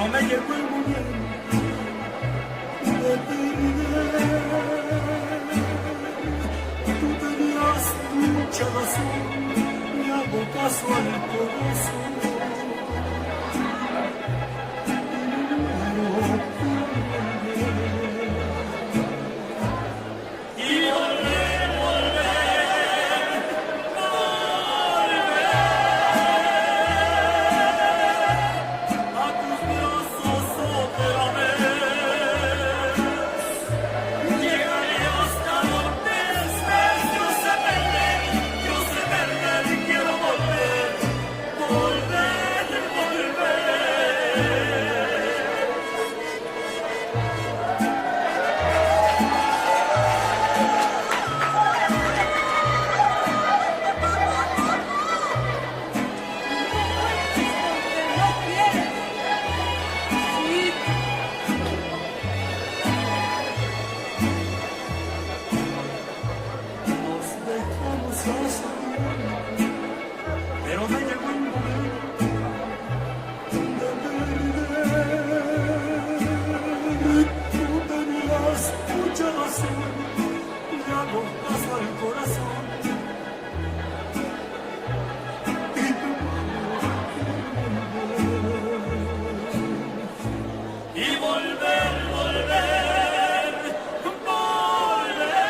me llegó el momento de perder. Tú tenías mucha razón, me hago caso al corazón. Pero me llegó el momento de perder. Tú tenías mucha razón, me hago caso al corazón. Y volver, volver, volver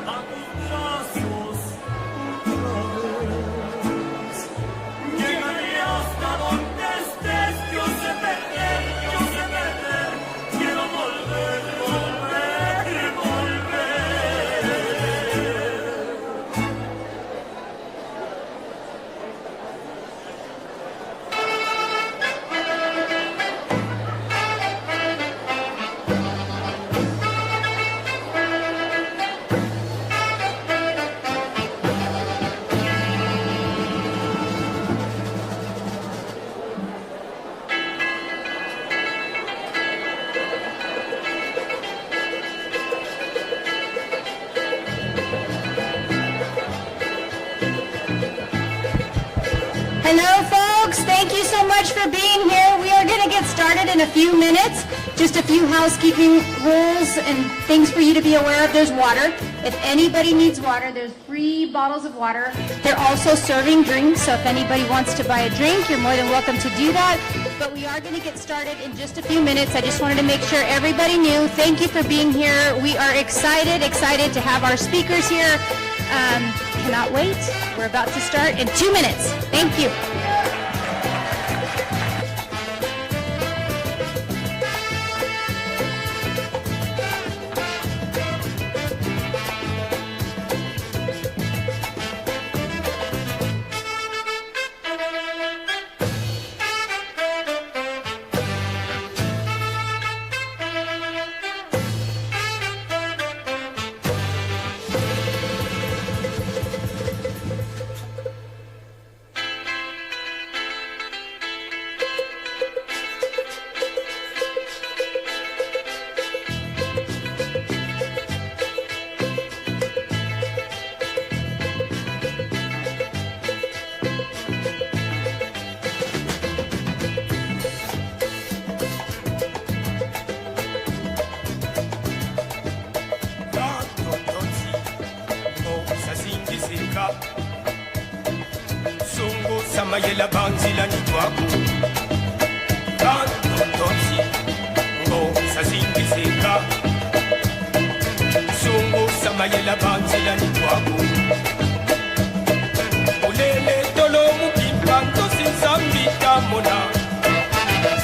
a tus brazos otra vez. Llegaré hasta donde estés, yo sé perder, quiero volver, volver, volver. Hello, folks. Thank you so much for being here. We are going to get started in a few minutes. Just a few housekeeping rules and things for you to be aware of. There's water. If anybody needs water, there's free bottles of water. They're also serving drinks, so if anybody wants to buy a drink, you're more than welcome to do that. But we are going to get started in just a few minutes. I just wanted to make sure everybody knew. Thank you for being here. We are excited to have our speakers here. Cannot wait. We're about to start in 2 minutes. Thank you. Samayela banzila ni twaku Tanto tonsi Ngo sasindiseka Sungu samayela banzila ni twaku Ulele tolo mupimpa Ndosi zambita mona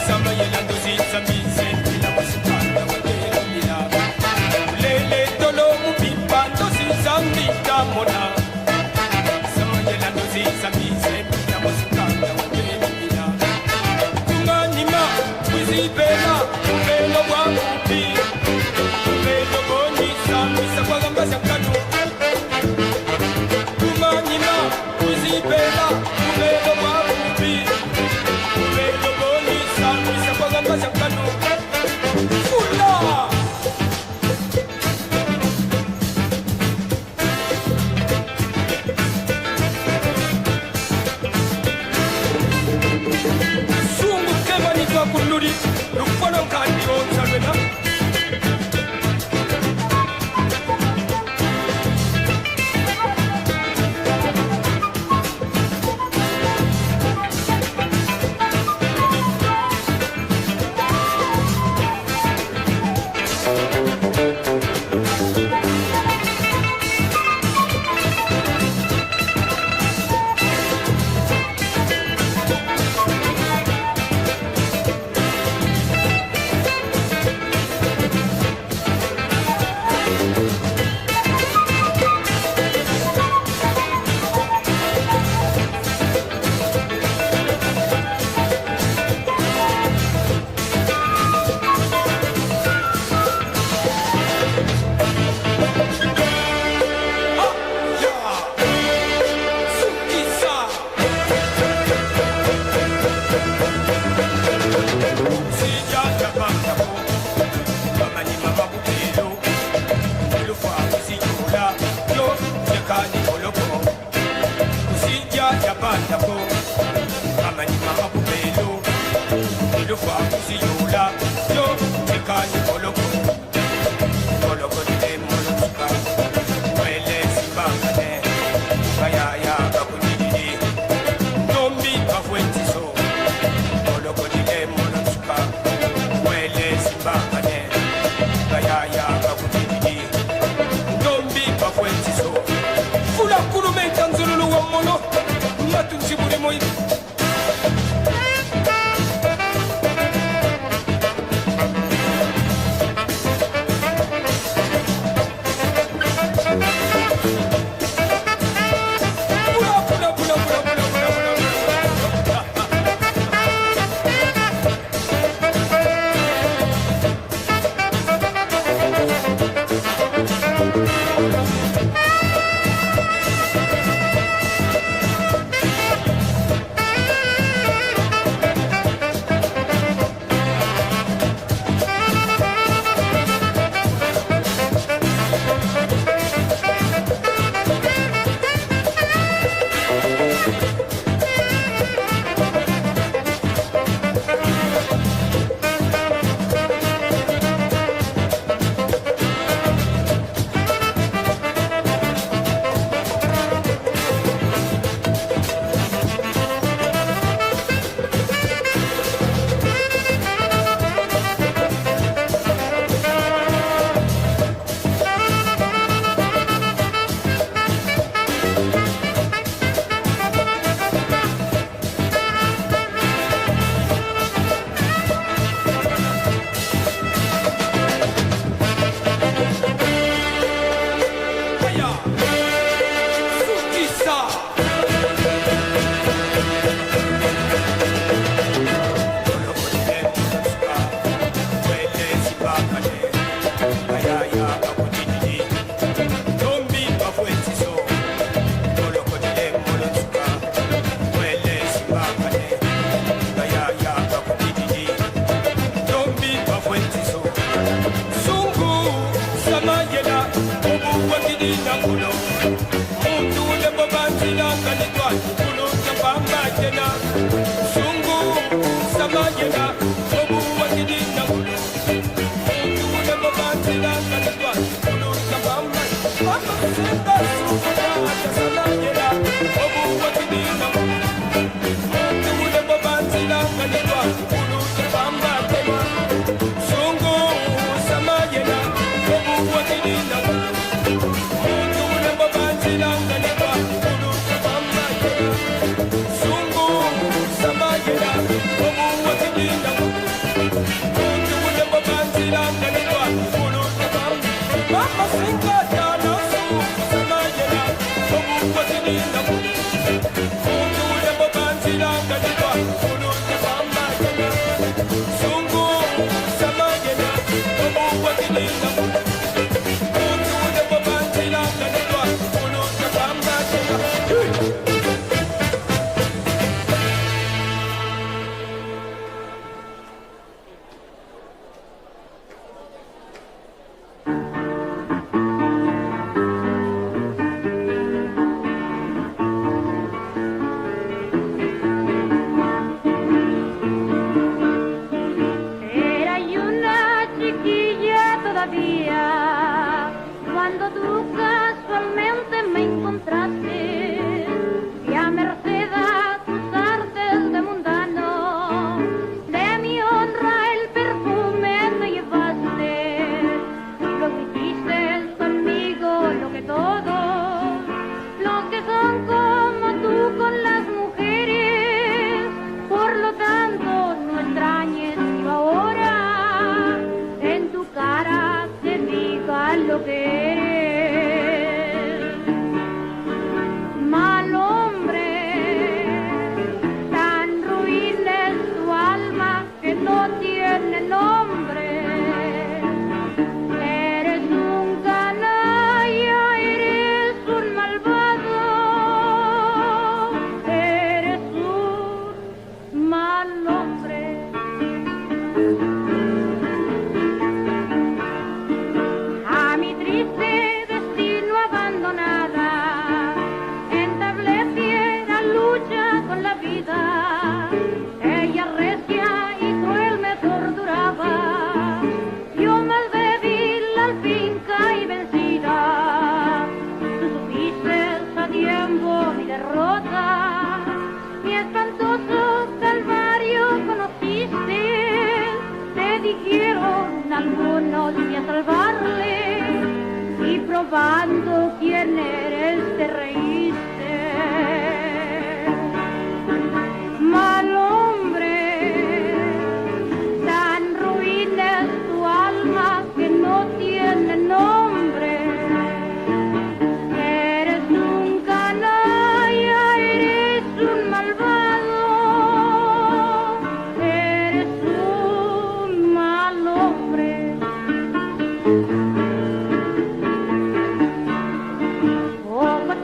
Samayela ndosi zambise Bila wasikanda wadela bila Ulele tolo mupimpa Ndosi zambita mona Samayela ndosi zambise Bela, belo wangupi, belo bonisa, misa kwa gamba zakanu. Kumanyima, kuzi bela, belo wangupi, belo bonisa, misa kwa gamba zakanu. Fula! Poco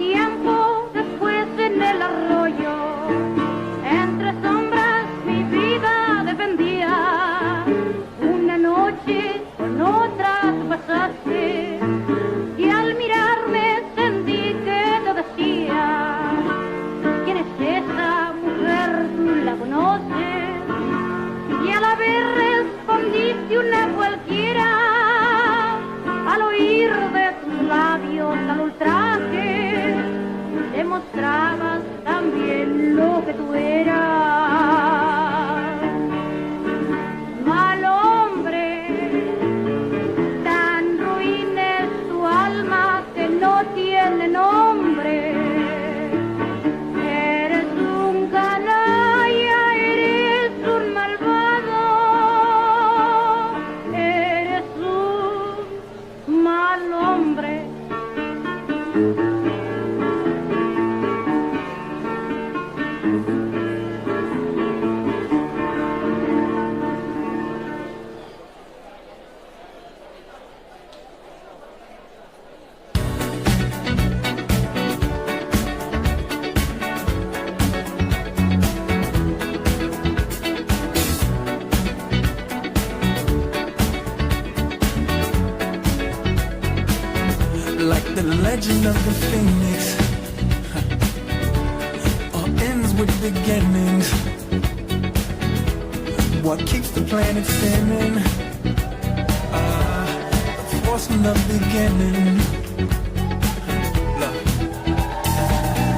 rising of the phoenix all ends with beginnings. What keeps the planet spinning? The force from the beginning.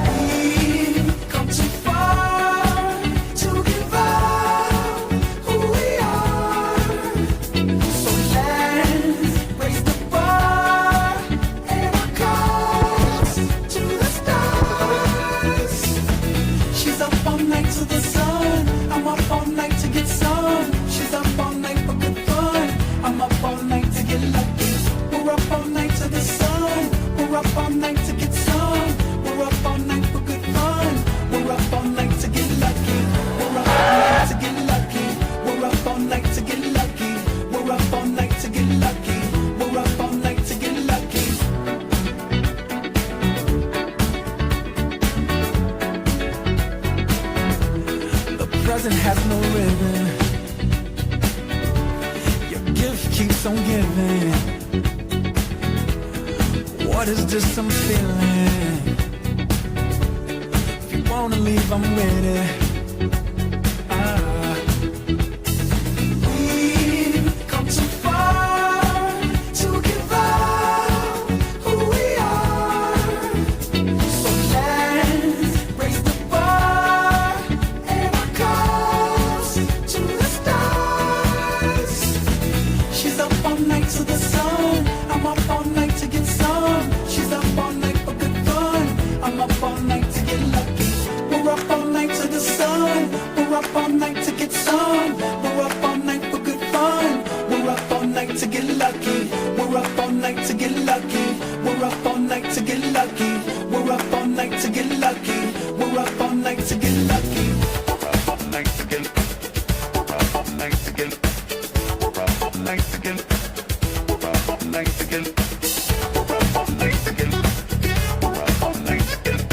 We've come too far to give up who we are. So let's raise the bar and our cause to the stars. She's up all night to the sun. I'm up all night to get some. She's up all night for good fun. I'm up all night to get lucky. We're up all night to the sun. We're up all night to get some. We're up all night for good fun. We're up all night to get lucky. We're up all night to get lucky. We're up all night to get lucky. We're up all night to get lucky. We're up all night to get lucky. The present has no ribbon. Your gift keeps on giving. What is this I'm feeling? If you wanna leave, I'm with it. We've come too far to give up who we are. So let's raise the bar and our cause to the stars. She's up all night to the sun. I'm up all night to get some. She's up all night for good fun. I'm up all night to get lucky. We're up all night to the sun. We're up all night to get some. We're up all night for good fun. We're up all night to get lucky. We're up all night to get lucky. We're up all night to get lucky. We're up all night to get lucky. We're up all night to get lucky. We're up all night to get. We're up all night to get. We're up all night to get. We're up all night to get. We're up all night to get. We're up all night to get.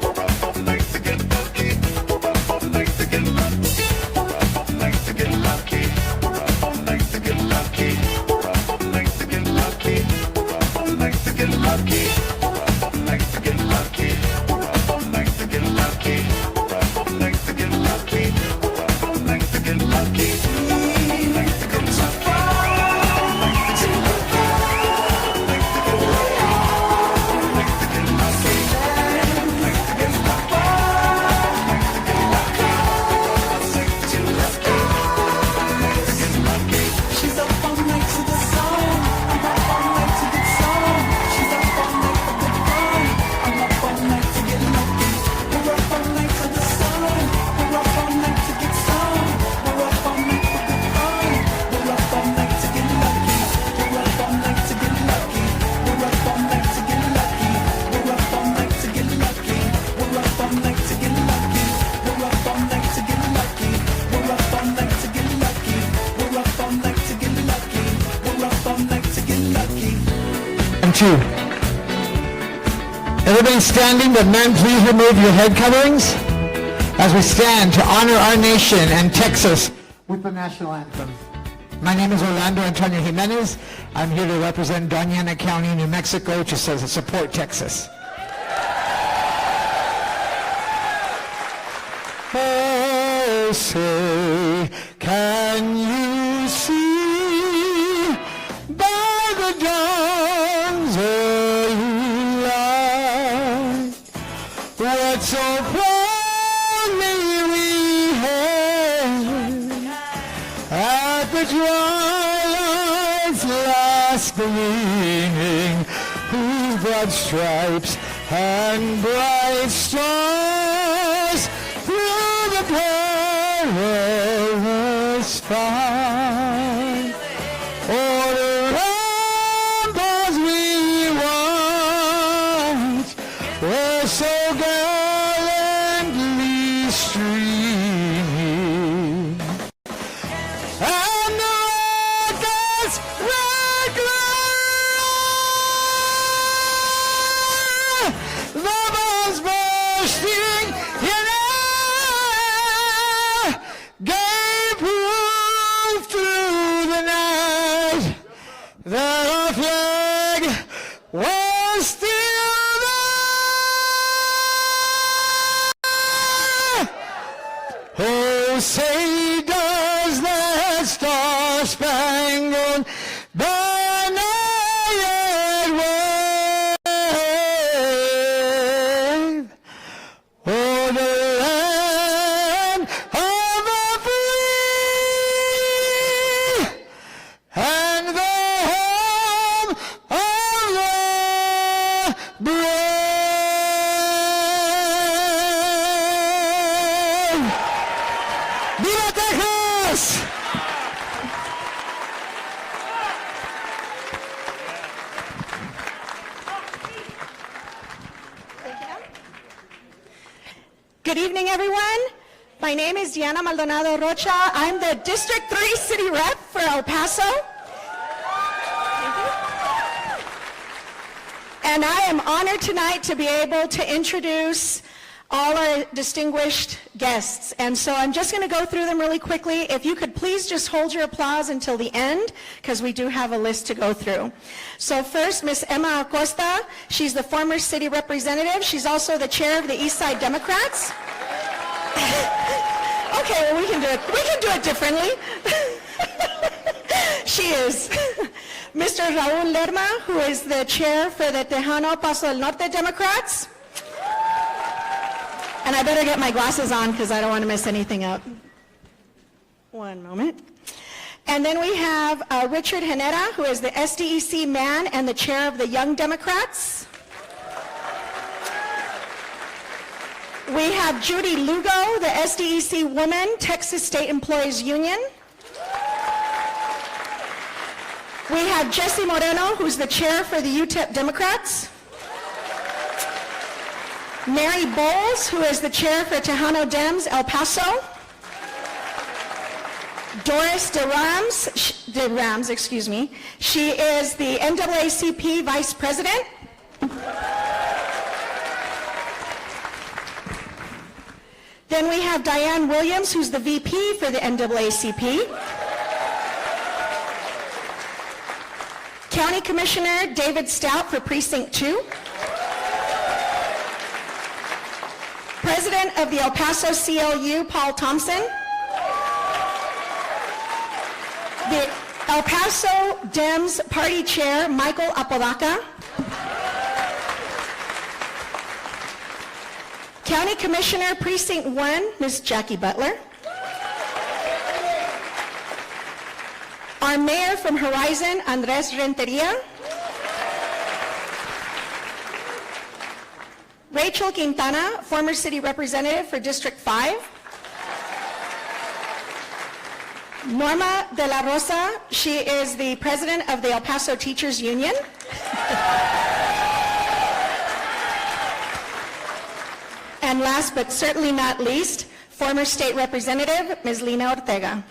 We're up all night to get lucky. We're up all night to get lucky. We're up all night to get lucky. We're up all night to get lucky. We're up all night to get lucky. We're up all night to get lucky. We're up all night to get lucky. We're up all night to get lucky. We're up all night to get lucky. We're up all night to get lucky. Come too far to give up. She's up all night to the sun. I'm up all night to get some. She's up all night for good fun. I'm up all night to get lucky. We're up all night to the sun. We're up all night to get some. We're up all night for good fun. We're up all night to get lucky. We're up all night to get lucky. We're up all night to get lucky. We're up all night to get lucky. We're up all night to get lucky. We're up all night to get lucky. We're up all night to get lucky. We're up all night to get lucky. We're up all night to get lucky. And two. Everybody standing, but men, please remove your head coverings as we stand to honor our nation and Texas with the national anthem. My name is Orlando Antonio Jimenez. I'm here to represent Doña Ana County, New Mexico, to support Texas. Oh, say, can you see by the dawn's early light what so proudly we hailed at the twilight's last gleaming, whose broad stripes and bright stars through the perilous fight. O'er the ramparts we watched were so gallantly streaming, and the rocket's red glare, the bombs bursting in air, gave proof through the night that our flag was still So say does that star-spangled banner yet wave o'er the land of the free and the home of the brave. ¡Viva Texas! Good evening, everyone. My name is Diana Maldonado Rocha. I'm the District 3 City Rep for El Paso. And I am honored tonight to be able to introduce all our distinguished guests. And so I'm just going to go through them really quickly. If you could please just hold your applause until the end, because we do have a list to go through. So first, Ms. Emma Acosta. She's the former city representative. She's also the chair of the East Side Democrats. Okay, well, we can do it differently. She is Mr. Raul Lerma, who is the chair for the Tejano Paso del Norte Democrats. And I better get my glasses on because I don't want to mess anything up. One moment. And then we have Richard Genera, who is the SDEC man and the chair of the Young Democrats. We have Judy Lugo, the SDEC woman, Texas State Employees Union. We have Jesse Moreno, who's the chair for the UTEP Democrats. Mary Bowles, who is the chair for Tejano Dems El Paso. Doris DeRams, excuse me. She is the NAACP vice president. Then we have Diane Williams, who's the VP for the NAACP. County Commissioner David Stout for Precinct 2. President of the El Paso CLU, Paul Thompson. The El Paso Dems Party Chair, Michael Apodaca. County Commissioner, Precinct 1, Ms. Jackie Butler. Our Mayor from Horizon, Andres Renteria. Rachel Quintana, former city representative for District 5. Norma de la Rosa, she is the president of the El Paso Teachers Union. And last but certainly not least, former state representative, Ms. Lina Ortega.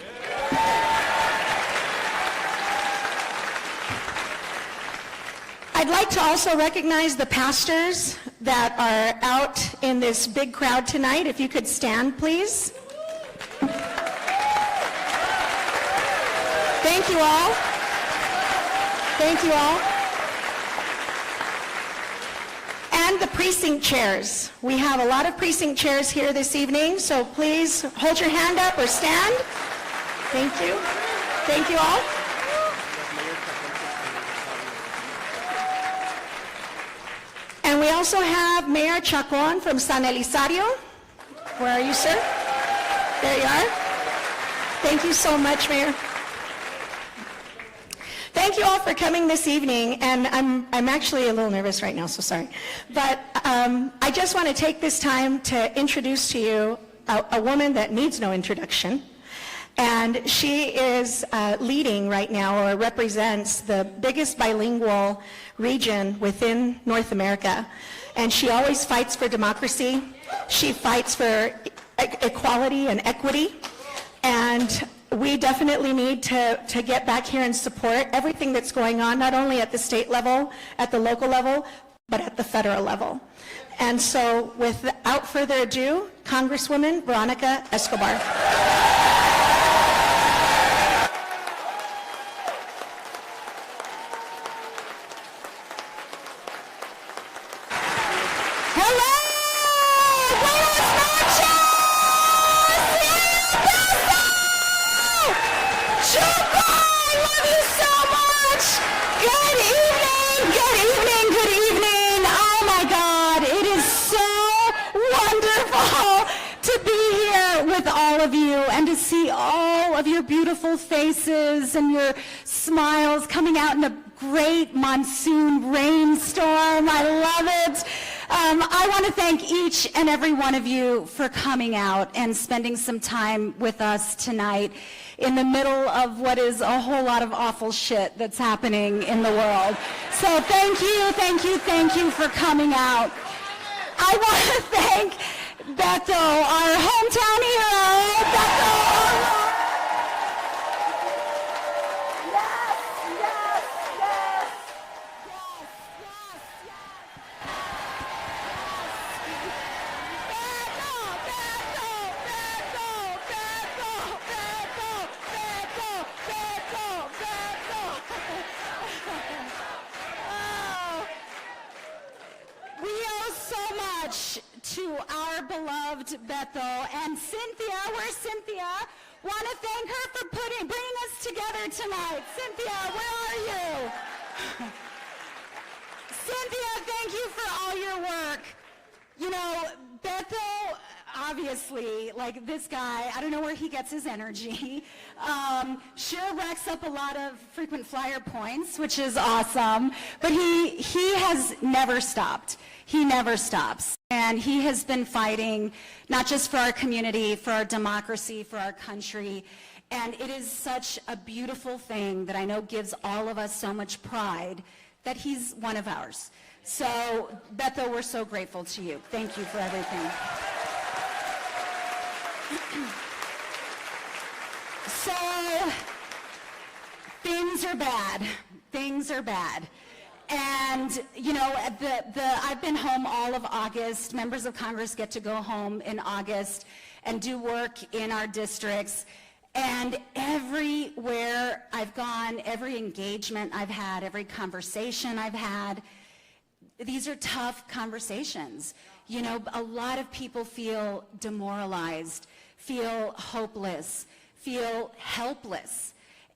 I'd like to also recognize the pastors that are out in this big crowd tonight. If you could stand, please. Thank you all. Thank you all. And the precinct chairs. We have a lot of precinct chairs here this evening, so please hold your hand up or stand. Thank you. Thank you all. And we also have Mayor Chacon from San Elizario. Where are you, sir? There you are. Thank you so much, Mayor. Thank you all for coming this evening, and I'm actually a little nervous right now, so sorry. But I just want to take this time to introduce to you a woman that needs no introduction. And she is leading right now, or represents, the biggest bilingual region within North America. And she always fights for democracy. She fights for equality and equity. And we definitely need to get back here and support everything that's going on, not only at the state level, at the local level, but at the federal level. And so without further ado, Congresswoman Veronica Escobar. Hello! Buenas noches! with all of you and to see all of your beautiful faces and your smiles coming out in a great monsoon rainstorm. I love it. I want to thank each and every one of you for coming out and spending some time with us tonight in the middle of what is a whole lot of awful shit that's happening in the world. So thank you for coming out. I want to thank Beto, our hometown hero. Beto! To our beloved Beto and Cynthia, where's Cynthia? Want to thank her for bringing us together tonight. Cynthia, where are you? Cynthia, thank you for all your work. You know, Beto, obviously, like this guy, I don't know where he gets his energy. Sure racks up a lot of frequent flyer points, which is awesome, but he has never stopped. He never stops. And he has been fighting not just for our community, for our democracy, for our country. And it is such a beautiful thing that I know gives all of us so much pride that he's one of ours. So, Beto, we're so grateful to you. Thank you for everything. So, things are bad. Things are bad. And, you know, I've been home all of August. Members of Congress get to go home in August and do work in our districts. And everywhere I've gone, every engagement I've had, every conversation I've had, these are tough conversations. You know, a lot of people feel demoralized, feel hopeless, feel helpless.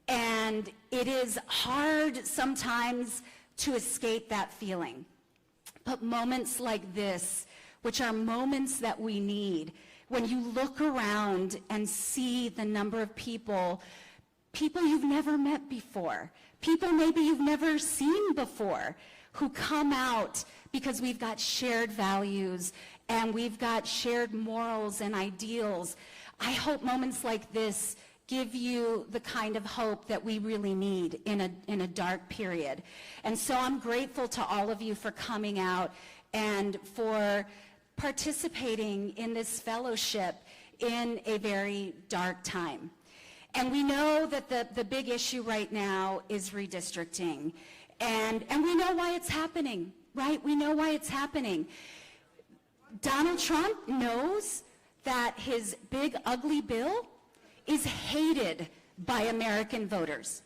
And it is hard sometimes to escape that feeling. But moments like this, which are moments that we need, when you look around and see the number of people you've never met before, people maybe you've never seen before, who come out because we've got shared values and we've got shared morals and ideals. I hope moments like this give you the kind of hope that we really need in a dark period. And so I'm grateful to all of you for coming out and for participating in this fellowship in a very dark time. And we know that the big issue right now is redistricting. And we know why it's happening, right? We know why it's happening. Donald Trump knows that his big ugly bill is hated by American voters.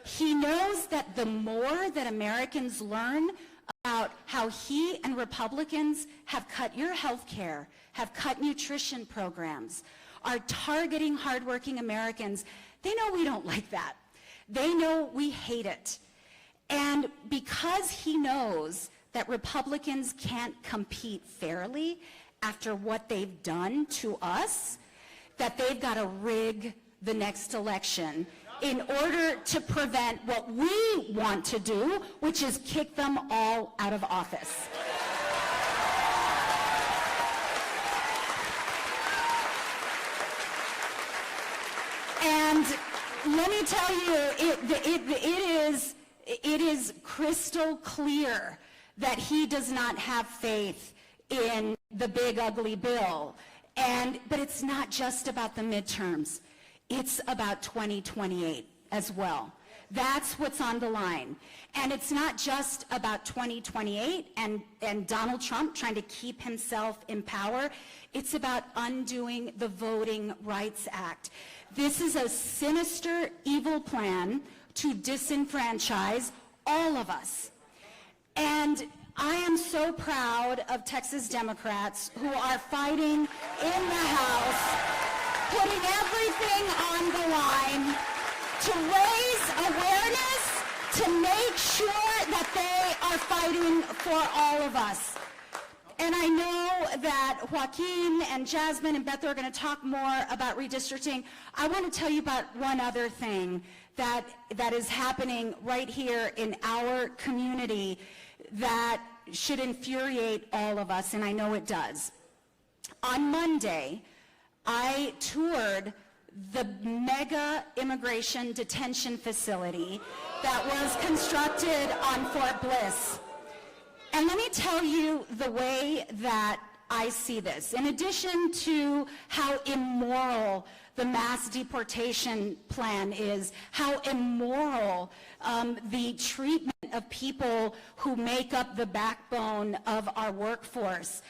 He knows that the more that Americans learn about how he and Republicans have cut your health care, have cut nutrition programs, are targeting hardworking Americans, they know we don't like that. They know we hate it. And because he knows that Republicans can't compete fairly after what they've done to us, that they've got to rig the next election in order to prevent what we want to do, which is kick them all out of office. And let me tell you, it is crystal clear that he does not have faith in the big ugly bill. But it's not just about the midterms. It's about 2028 as well. That's what's on the line. And it's not just about 2028 and Donald Trump trying to keep himself in power. It's about undoing the Voting Rights Act. This is a sinister, evil plan to disenfranchise all of us. And I am so proud of Texas Democrats who are fighting in the House, putting everything on the line to raise awareness, to make sure that they are fighting for all of us. And I know that Joaquin and Jasmine and Beto are going to talk more about redistricting. I want to tell you about one other thing that is happening right here in our community that should infuriate all of us, and I know it does. On Monday, I toured the mega immigration detention facility that was constructed on Fort Bliss. And let me tell you the way that I see this. In addition to how immoral the mass deportation plan is, how immoral the treatment of people who make up the backbone of our workforce.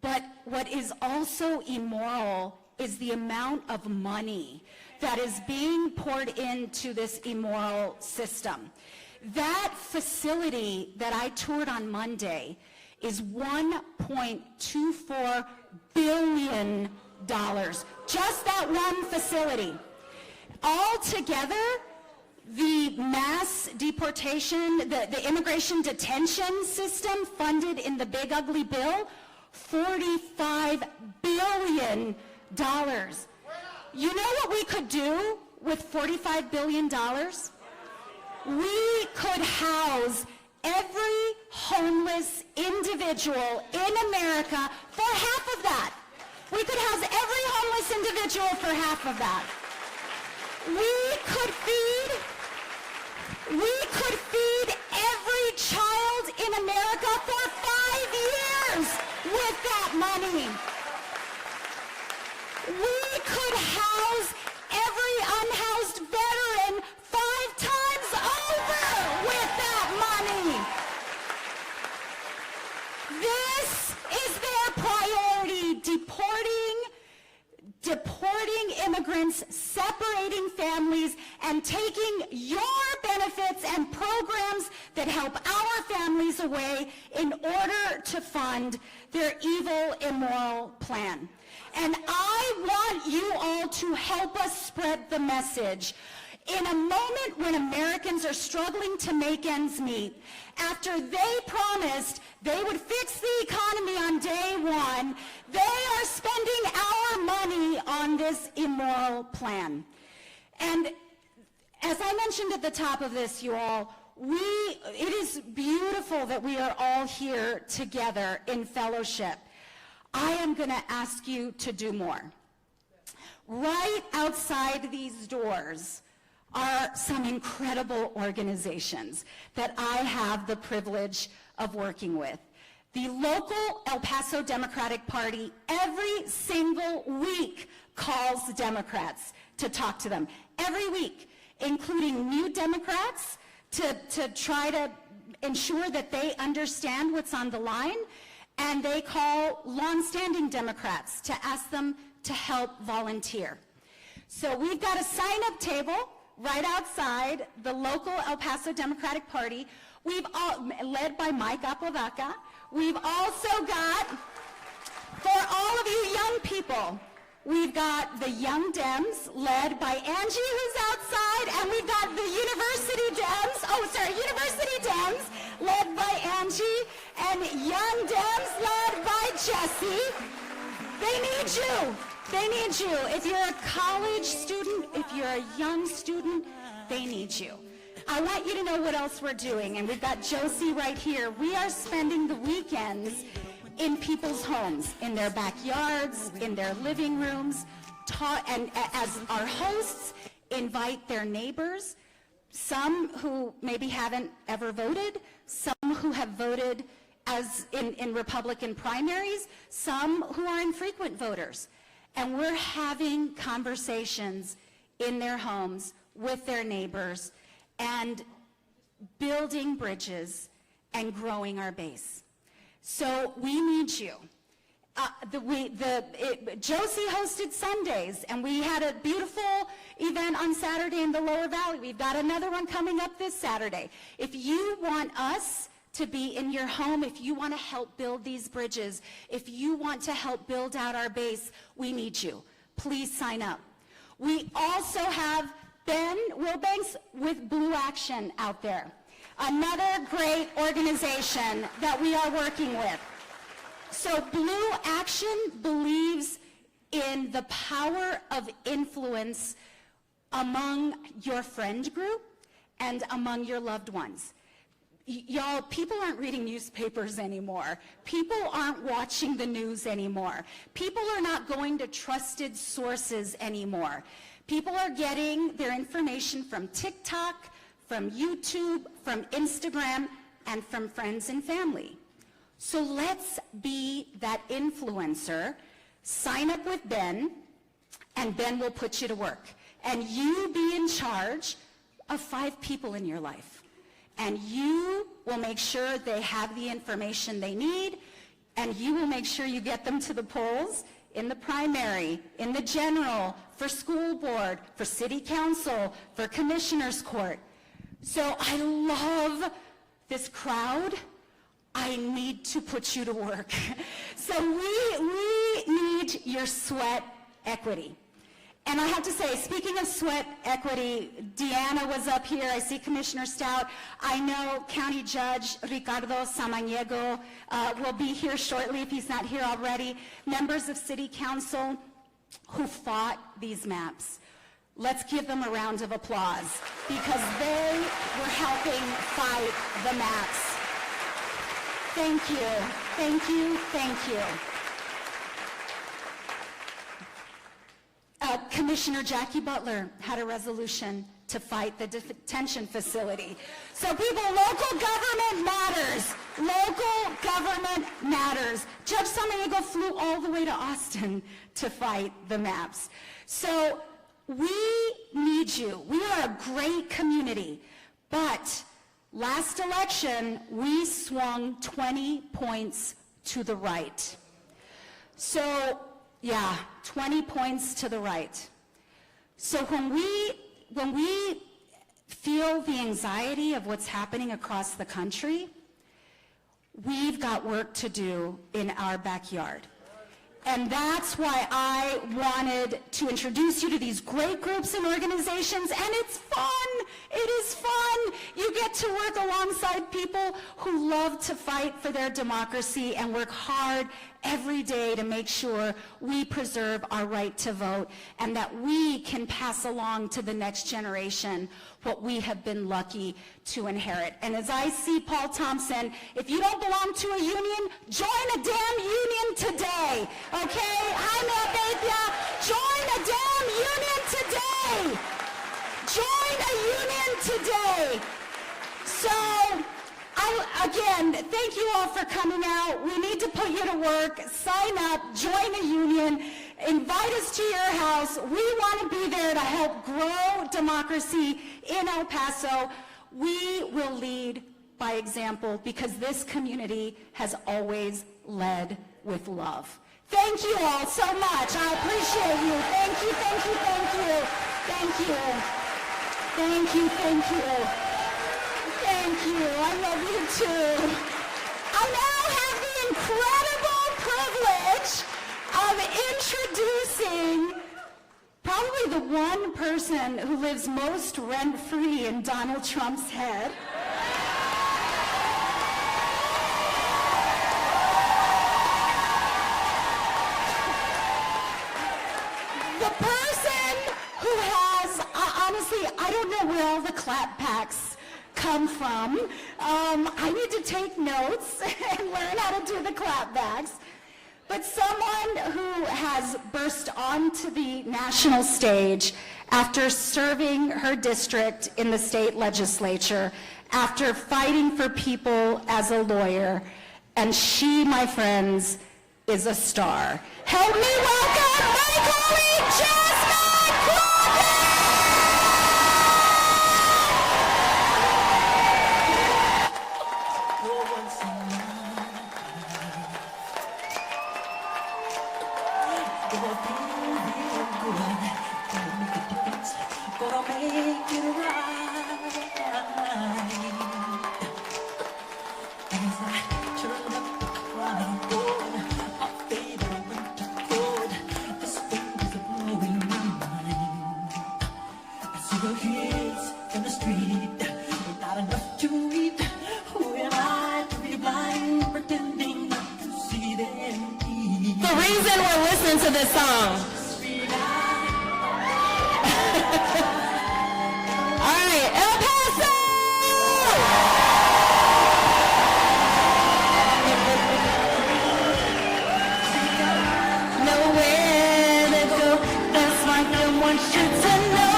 But what is also immoral is the amount of money that is being poured into this immoral system. That facility that I toured on Monday is $1.24 billion. Just that one facility. Altogether, the mass deportation, the immigration detention system funded in the Big Ugly Bill, $45 billion. You know what we could do with $45 billion? We could house every homeless individual in America for half of that. We could house every homeless individual for half of that. We could feed every child in America for 5 years with that money. We could house every unhoused veteran 5 times over with that money. This is their priority, deporting immigrants, separating families, and taking your benefits and programs that help our families away in order to fund their evil, immoral plan. And I want you all to help us spread the message. In a moment when Americans are struggling to make ends meet, after they promised they would fix the economy on day one, they are spending our money on this immoral plan. And as I mentioned at the top of this, you all, it is beautiful that we are all here together in fellowship. I am going to ask you to do more. Right outside these doors are some incredible organizations that I have the privilege of working with. The local El Paso Democratic Party every single week calls Democrats to talk to them. Every week, including new Democrats to try to ensure that they understand what's on the line. And they call longstanding Democrats to ask them to help volunteer. So we've got a sign-up table right outside the local El Paso Democratic Party. We've all, led by Mike Apodaca. We've also got, for all of you young people, we've got the Young Dems led by Angie, who's outside, and we've got the University Dems led by Angie, and Young Dems led by Jesse. They need you. They need you. If you're a college student, if you're a young student, they need you. I want you to know what else we're doing, and we've got Josie right here. We are spending the weekends in people's homes, in their backyards, in their living rooms, and as our hosts invite their neighbors, some who maybe haven't ever voted, some who have voted as in Republican primaries, some who are infrequent voters. And we're having conversations in their homes with their neighbors and building bridges and growing our base. So we need you. Josie hosted Sundays, and we had a beautiful event on Saturday in the Lower Valley. We've got another one coming up this Saturday. If you want us to be in your home, if you want to help build these bridges, if you want to help build out our base, we need you. Please sign up. We also have Ben Wilbanks with Blue Action out there. Another great organization that we are working with. So Blue Action believes in the power of influence among your friend group and among your loved ones. Y'all, people aren't reading newspapers anymore. People aren't watching the news anymore. People are not going to trusted sources anymore. People are getting their information from TikTok, from YouTube, from Instagram, and from friends and family. So let's be that influencer. Sign up with Ben, and Ben will put you to work. And you be in charge of 5 people in your life. And you will make sure they have the information they need, and you will make sure you get them to the polls in the primary, in the general, for school board, for city council, for commissioner's court. So I love this crowd. I need to put you to work. So we need your sweat equity. And I have to say, speaking of sweat equity, Deanna was up here. I see Commissioner Stout. I know County Judge Ricardo Samaniego will be here shortly if he's not here already. Members of City Council who fought these maps. Let's give them a round of applause because they were helping fight the maps. Thank you, thank you, thank you. Commissioner Jackie Butler had a resolution to fight the detention facility. So people, local government matters. Local government matters. Judge Samaniego flew all the way to Austin to fight the maps. So we need you. We are a great community, but last election, we swung 20 points to the right. So, yeah, 20 points to the right. So when we feel the anxiety of what's happening across the country, we've got work to do in our backyard. And that's why I wanted to introduce you to these great groups and organizations, and it's fun. It is fun. You get to work alongside people who love to fight for their democracy and work hard every day to make sure we preserve our right to vote and that we can pass along to the next generation what we have been lucky to inherit. And as I see Paul Thompson, if you don't belong to a union, join a damn union today, okay? Jaime Abetia, join a damn union today. Join a union today. So, again, thank you all for coming out. We need to put you to work. Sign up, join a union, invite us to your house. We want to be there to help grow democracy in El Paso. We will lead by example because this community has always led with love. Thank you all so much. I appreciate you. Thank you, thank you, thank you. Thank you. Thank you, thank you. Thank you. I love you too. I now have the incredible privilege of introducing probably the one person who lives most rent-free in Donald Trump's head. The person who has, honestly, I don't know where all the clap packs come from. I need to take notes and learn how to do the clapbacks. But someone who has burst onto the national stage after serving her district in the state legislature, after fighting for people as a lawyer, and she, my friends, is a star. Help me welcome my colleague, Jasmine Crockett! Pretending not to see them. a reason we're listening to this song. All right, El Paso! Nowhere to go, that's why I want you to know.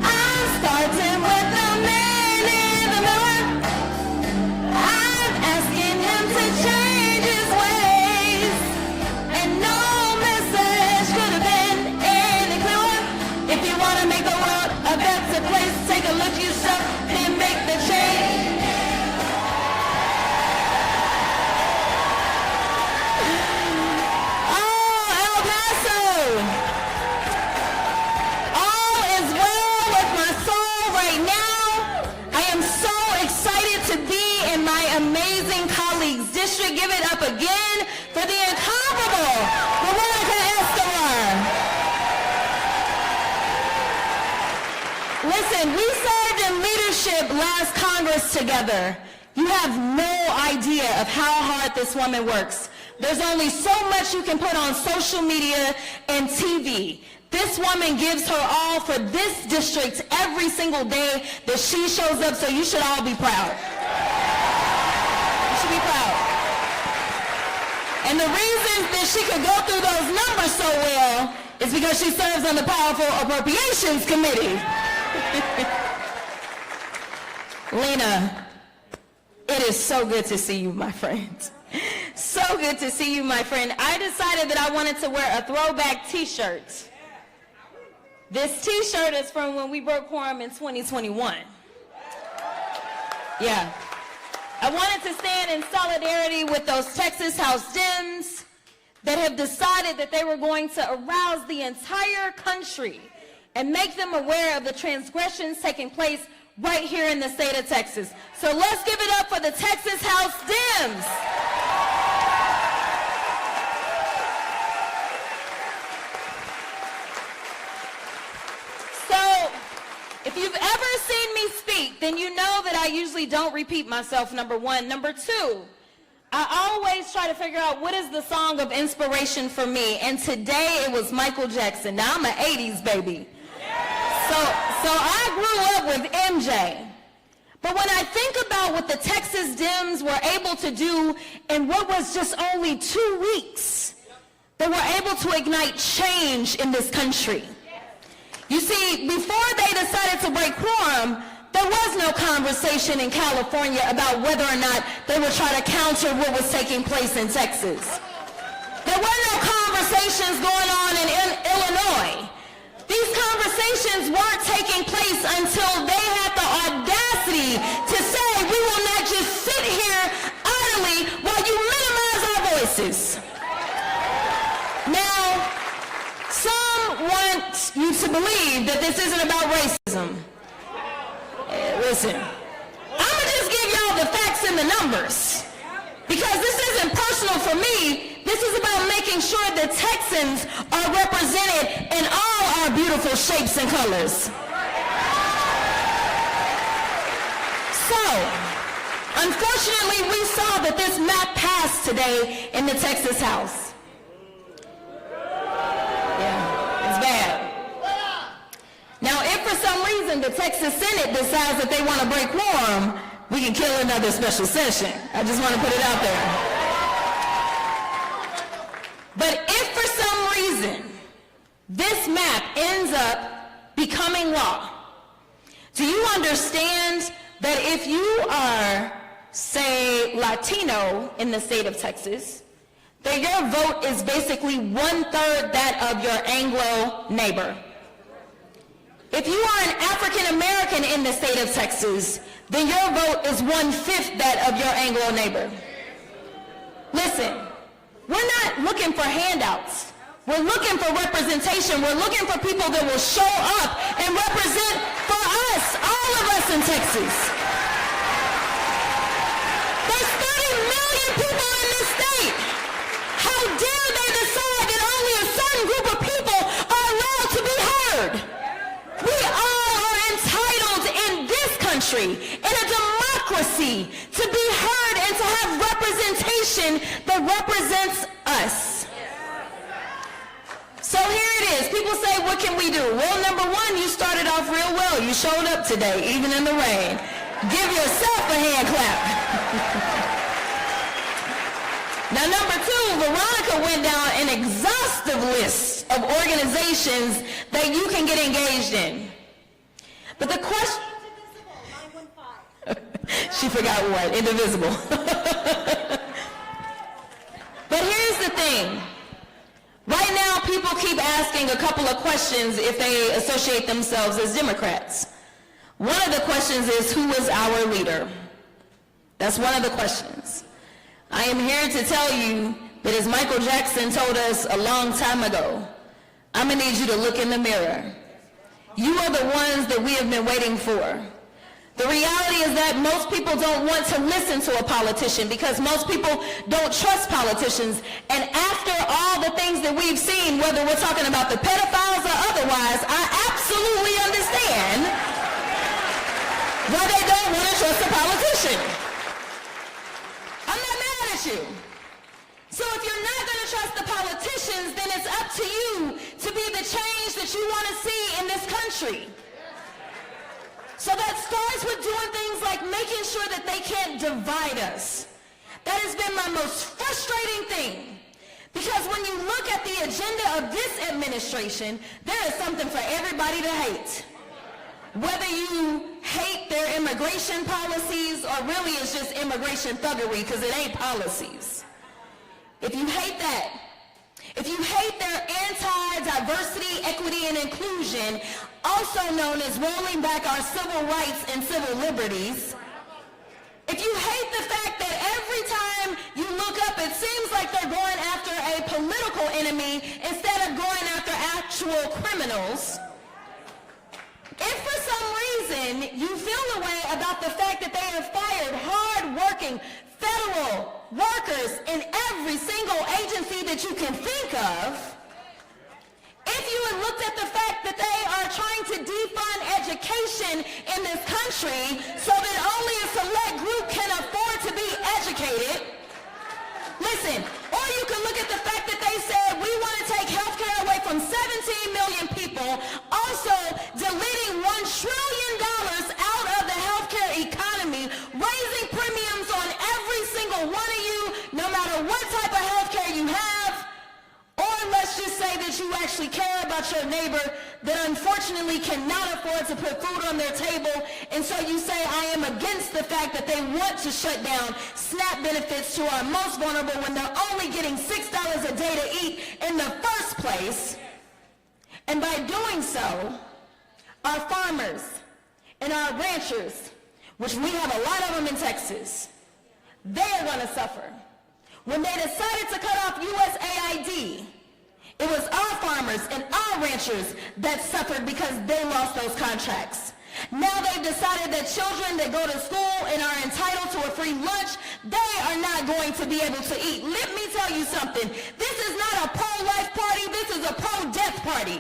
I'm starting with the man in the mirror. I'm asking him to change his ways. And no message could have been any clearer. If you want to make the world a better place, take a look yourself and make the change. Oh, El Paso! All is well with my soul right now. I am so excited to be in my amazing colleagues' district. Give it up again for the incomparable Veronica Escobar. Listen, we served in leadership last Congress together. You have no idea of how hard this woman works. There's only so much you can put on social media and TV. This woman gives her all for this district every single day that she shows up, so you should all be proud. You should be proud. And the reason that she could go through those numbers so well is because she serves on the Powerful Appropriations Committee. Lena, it is so good to see you, my friend. So good to see you, my friend. I decided that I wanted to wear a throwback t-shirt. This t-shirt is from when we broke quorum in 2021. Yeah. I wanted to stand in solidarity with those Texas House Dems that have decided that they were going to arouse the entire country and make them aware of the transgressions taking place right here in the state of Texas. So let's give it up for the Texas House Dems. So, if you've ever seen me speak, then you know that I usually don't repeat myself, number one. Number two, I always try to figure out what is the song of inspiration for me. And today it was Michael Jackson. Now I'm an 80s baby. So I grew up with MJ. But when I think about what the Texas Dems were able to do in what was just only 2 weeks, they were able to ignite change in this country. You see, before they decided to break quorum, there was no conversation in California about whether or not they would try to counter what was taking place in Texas. There were no conversations going on in Illinois. These conversations weren't taking place until they had the audacity to say, we will not just sit here idly while you minimize our voices. Now, some want you to believe that this isn't about racism. Listen, I'm going to just give y'all the facts and the numbers. Because this isn't personal for me. This is about making sure that Texans are represented in all our beautiful shapes and colors. So, unfortunately, we saw that this map passed today in the Texas House. Yeah, it's bad. Now, if for some reason the Texas Senate decides that they want to break quorum, we can kill another special session. I just want to put it out there. But if for some reason this map ends up becoming law, do you understand that if you are, say, Latino in the state of Texas, that your vote is basically 1/3 that of your Anglo neighbor? If you are an African American in the state of Texas, then your vote is 1/5 that of your Anglo neighbor. Listen, we're not looking for handouts. We're looking for representation. We're looking for people that will show up and represent for us, all of us in Texas. There's 30 million people in this state. How dare they decide that only a certain group of people are allowed to be heard? We all are entitled in this country, in a democracy, to be heard and to have representation that represents us. is. People say, what can we do? Well, number one, you started off real well. You showed up today, even in the rain. Give yourself a hand clap. Now, number two, Veronica went down an exhaustive list of organizations that you can get engaged in. But the question... She forgot what? Indivisible. But here's the thing. Right now, people keep asking a couple of questions if they associate themselves as Democrats. One of the questions is, who is our leader? That's one of the questions. I am here to tell you that as Michael Jackson told us a long time ago, I'm going to need you to look in the mirror. You are the ones that we have been waiting for. The reality is that most people don't want to listen to a politician because most people don't trust politicians. And after all the things that we've seen, whether we're talking about the pedophiles or otherwise, I absolutely understand why they don't want to trust a politician. I'm not mad at you. So if you're not going to trust the politicians, then it's up to you to be the change that you want to see in this country. So that starts with doing things like making sure that they can't divide us. That has been my most frustrating thing. Because when you look at the agenda of this administration, there is something for everybody to hate. Whether you hate their immigration policies or really it's just immigration thuggery because it ain't policies. If you hate that, if you hate their anti-diversity, equity, and inclusion, also known as rolling back our civil rights and civil liberties, if you hate the fact that every time you look up, it seems like they're going after a political enemy instead of going after actual criminals, if for some reason you feel the way about the fact that they have fired hard-working federal workers in every single agency that you can think of, if you had looked at the fact that they are trying to defund education in this country so that only a select group can afford to be educated, listen, or you can look at the fact that they said we want to take health care away from 17 million people, also deleting $1 trillion out of the healthcare economy, raising premiums on every single one of you, no matter what type of healthcare you have, or let's just say that you actually care about your neighbor that unfortunately cannot afford to put food on their table, and so you say, I am against the fact that they want to shut down SNAP benefits to our most vulnerable when they're only getting $6 a day to eat in the first place. And by doing so, our farmers and our ranchers, which we have a lot of them in Texas, they are going to suffer. When they decided to cut off USAID, it was our farmers and our ranchers that suffered because they lost those contracts. Now they've decided that children that go to school and are entitled to a free lunch, they are not going to be able to eat. Let me tell you something. This is not a pro-life party. This is a pro-death party.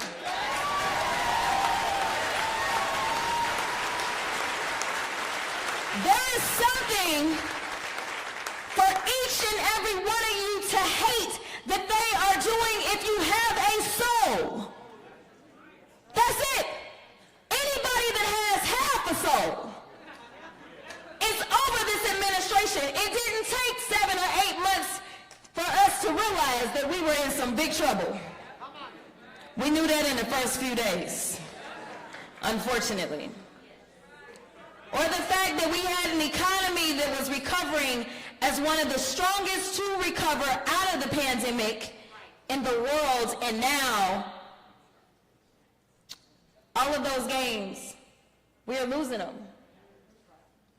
There is something for each and every one of you to hate that they are doing if you have a soul. That's it. Anybody that has half a soul. It's over this administration. It didn't take 7 or 8 months for us to realize that we were in some big trouble. We knew that in the first few days, unfortunately. Or the fact that we had an economy that was recovering as one of the strongest to recover out of the pandemic in the world, and now all of those gains, we are losing them.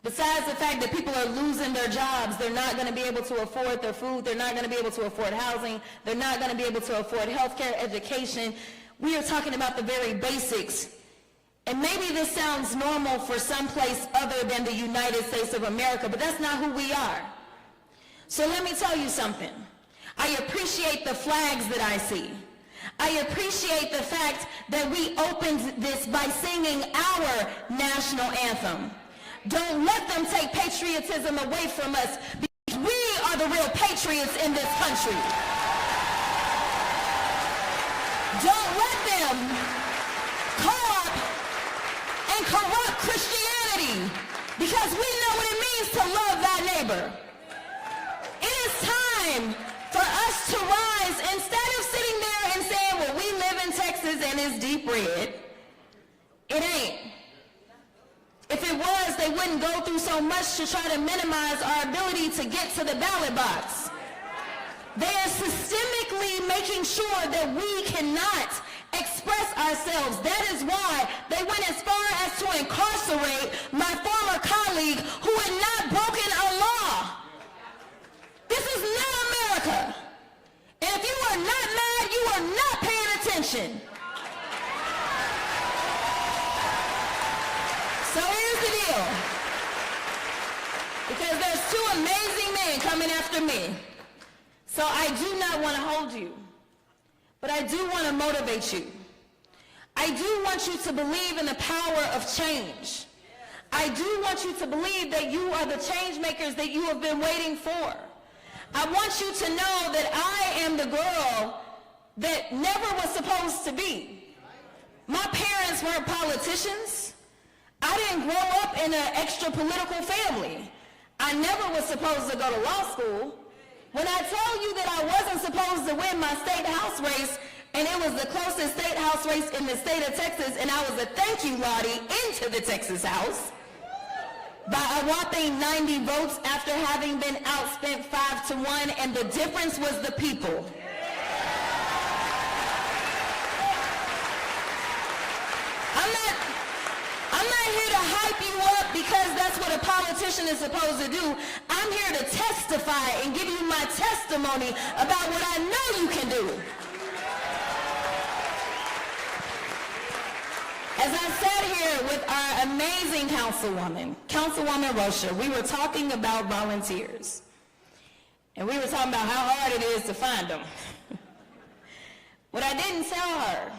Besides the fact that people are losing their jobs, they're not going to be able to afford their food, they're not going to be able to afford housing, they're not going to be able to afford health care, education. We are talking about the very basics. And maybe this sounds normal for some place other than the United States of America, but that's not who we are. So let me tell you something. I appreciate the flags that I see. I appreciate the fact that we opened this by singing our national anthem. Don't let them take patriotism away from us, because we are the real patriots in this country. Don't let them co-opt and corrupt Christianity, because we know what it means to love thy neighbor. It is time for us to rise. Instead of sitting there and saying, well, we live in Texas and it's deep red. It ain't. If it was, they wouldn't go through so much to try to minimize our ability to get to the ballot box. They are systemically making sure that we cannot express ourselves. That is why they went as far as to incarcerate my former colleague who had not broken a law. This is not America. And if you are not mad, you are not paying attention. So here's the deal. Because there's two amazing men coming after me. So I do not want to hold you, but I do want to motivate you. I do want you to believe in the power of change. I do want you to believe that you are the change makers that you have been waiting for. I want you to know that I am the girl that never was supposed to be. My parents weren't politicians. I didn't grow up in an extra political family. I never was supposed to go to law school. When I tell you that I wasn't supposed to win my state house race, and it was the closest state house race in the state of Texas, and I was a thank you Lottie into the Texas House by a whopping 90 votes after having been outspent 5-1, and the difference was the people. I'm not here to hype you up because that's what a politician is supposed to do. I'm here to testify and give you my testimony about what I know you can do. As I sat here with our amazing Councilwoman Rocha, we were talking about volunteers. And we were talking about how hard it is to find them. What I didn't tell her,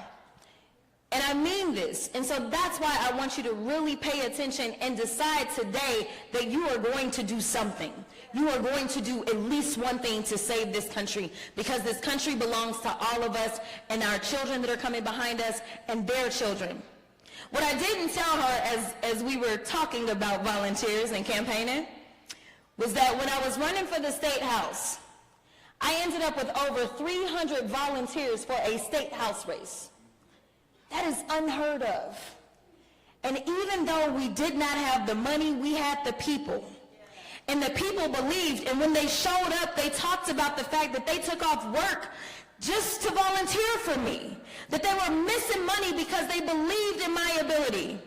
and I mean this, and so that's why I want you to really pay attention and decide today that you are going to do something. You are going to do at least one thing to save this country, because this country belongs to all of us and our children that are coming behind us and their children. What I didn't tell her as we were talking about volunteers and campaigning was that when I was running for the state house, I ended up with over 300 volunteers for a state house race. That is unheard of. And even though we did not have the money, we had the people. And the people believed, and when they showed up, they talked about the fact that they took off work just to volunteer for me, that they were missing money because they believed in my ability.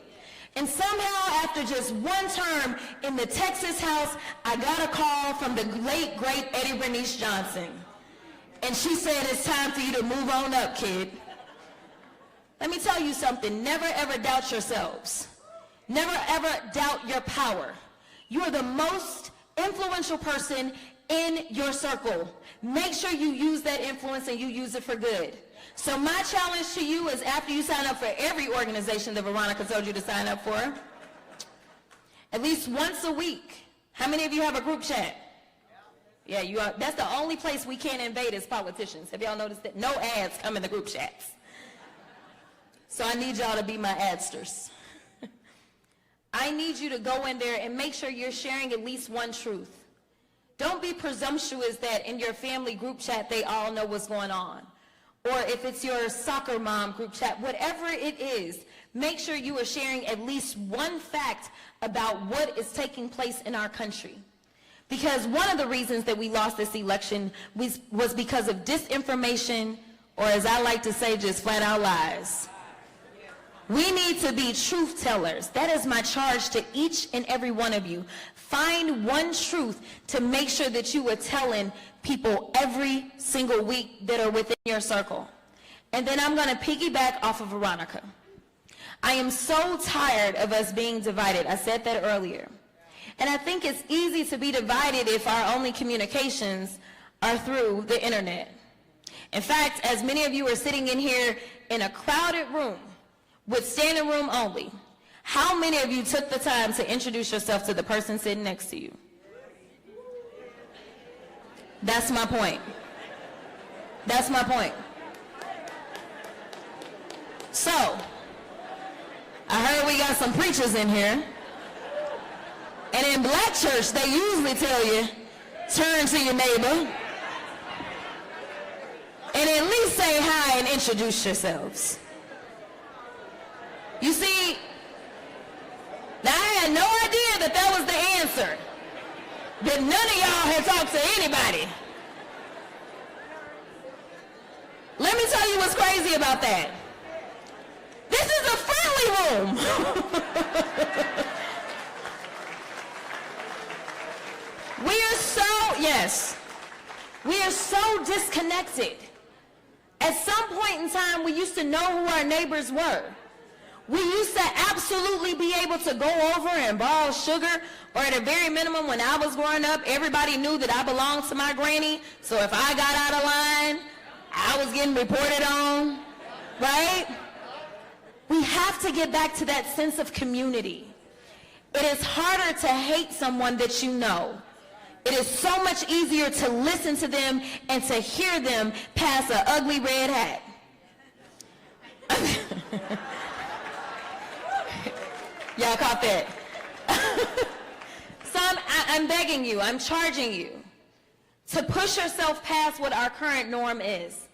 And somehow, after just one term in the Texas House, I got a call from the late, great Eddie Bernice Johnson. And she said, it's time for you to move on up, kid. Let me tell you something. Never, ever doubt yourselves. Never, ever doubt your power. You are the most influential person in your circle. Make sure you use that influence and you use it for good. So my challenge to you is, after you sign up for every organization that Veronica told you to sign up for, at least once a week. How many of you have a group chat? Yeah, you are. That's the only place we can't invade as politicians. Have y'all noticed that? No ads come in the group chats. So I need y'all to be my adsters. I need you to go in there and make sure you're sharing at least one truth. Don't be presumptuous that in your family group chat they all know what's going on. Or if it's your soccer mom group chat, whatever it is, make sure you are sharing at least one fact about what is taking place in our country. Because one of the reasons that we lost this election was because of disinformation, or as I like to say, just flat out lies. We need to be truth tellers. That is my charge to each and every one of you. Find one truth to make sure that you are telling people every single week that are within your circle. And then I'm going to piggyback off of Veronica. I am so tired of us being divided. I said that earlier. And I think it's easy to be divided if our only communications are through the internet. In fact, as many of you are sitting in here in a crowded room with standing room only, how many of you took the time to introduce yourself to the person sitting next to you? That's my point. That's my point. So, I heard we got some preachers in here. And in black church, they usually tell you, turn to your neighbor and at least say hi and introduce yourselves. You see, now I had no idea that that was the answer. That none of y'all had talked to anybody. Let me tell you what's crazy about that. This is a friendly room. We are so disconnected. At some point in time, we used to know who our neighbors were. We used to absolutely be able to go over and borrow sugar, or at a very minimum, when I was growing up, everybody knew that I belonged to my granny, so if I got out of line, I was getting reported on, right? We have to get back to that sense of community. It is harder to hate someone that you know. It is so much easier to listen to them and to hear them pass an ugly red hat. Y'all caught that? So I'm begging you, I'm charging you to push yourself past what our current norm is.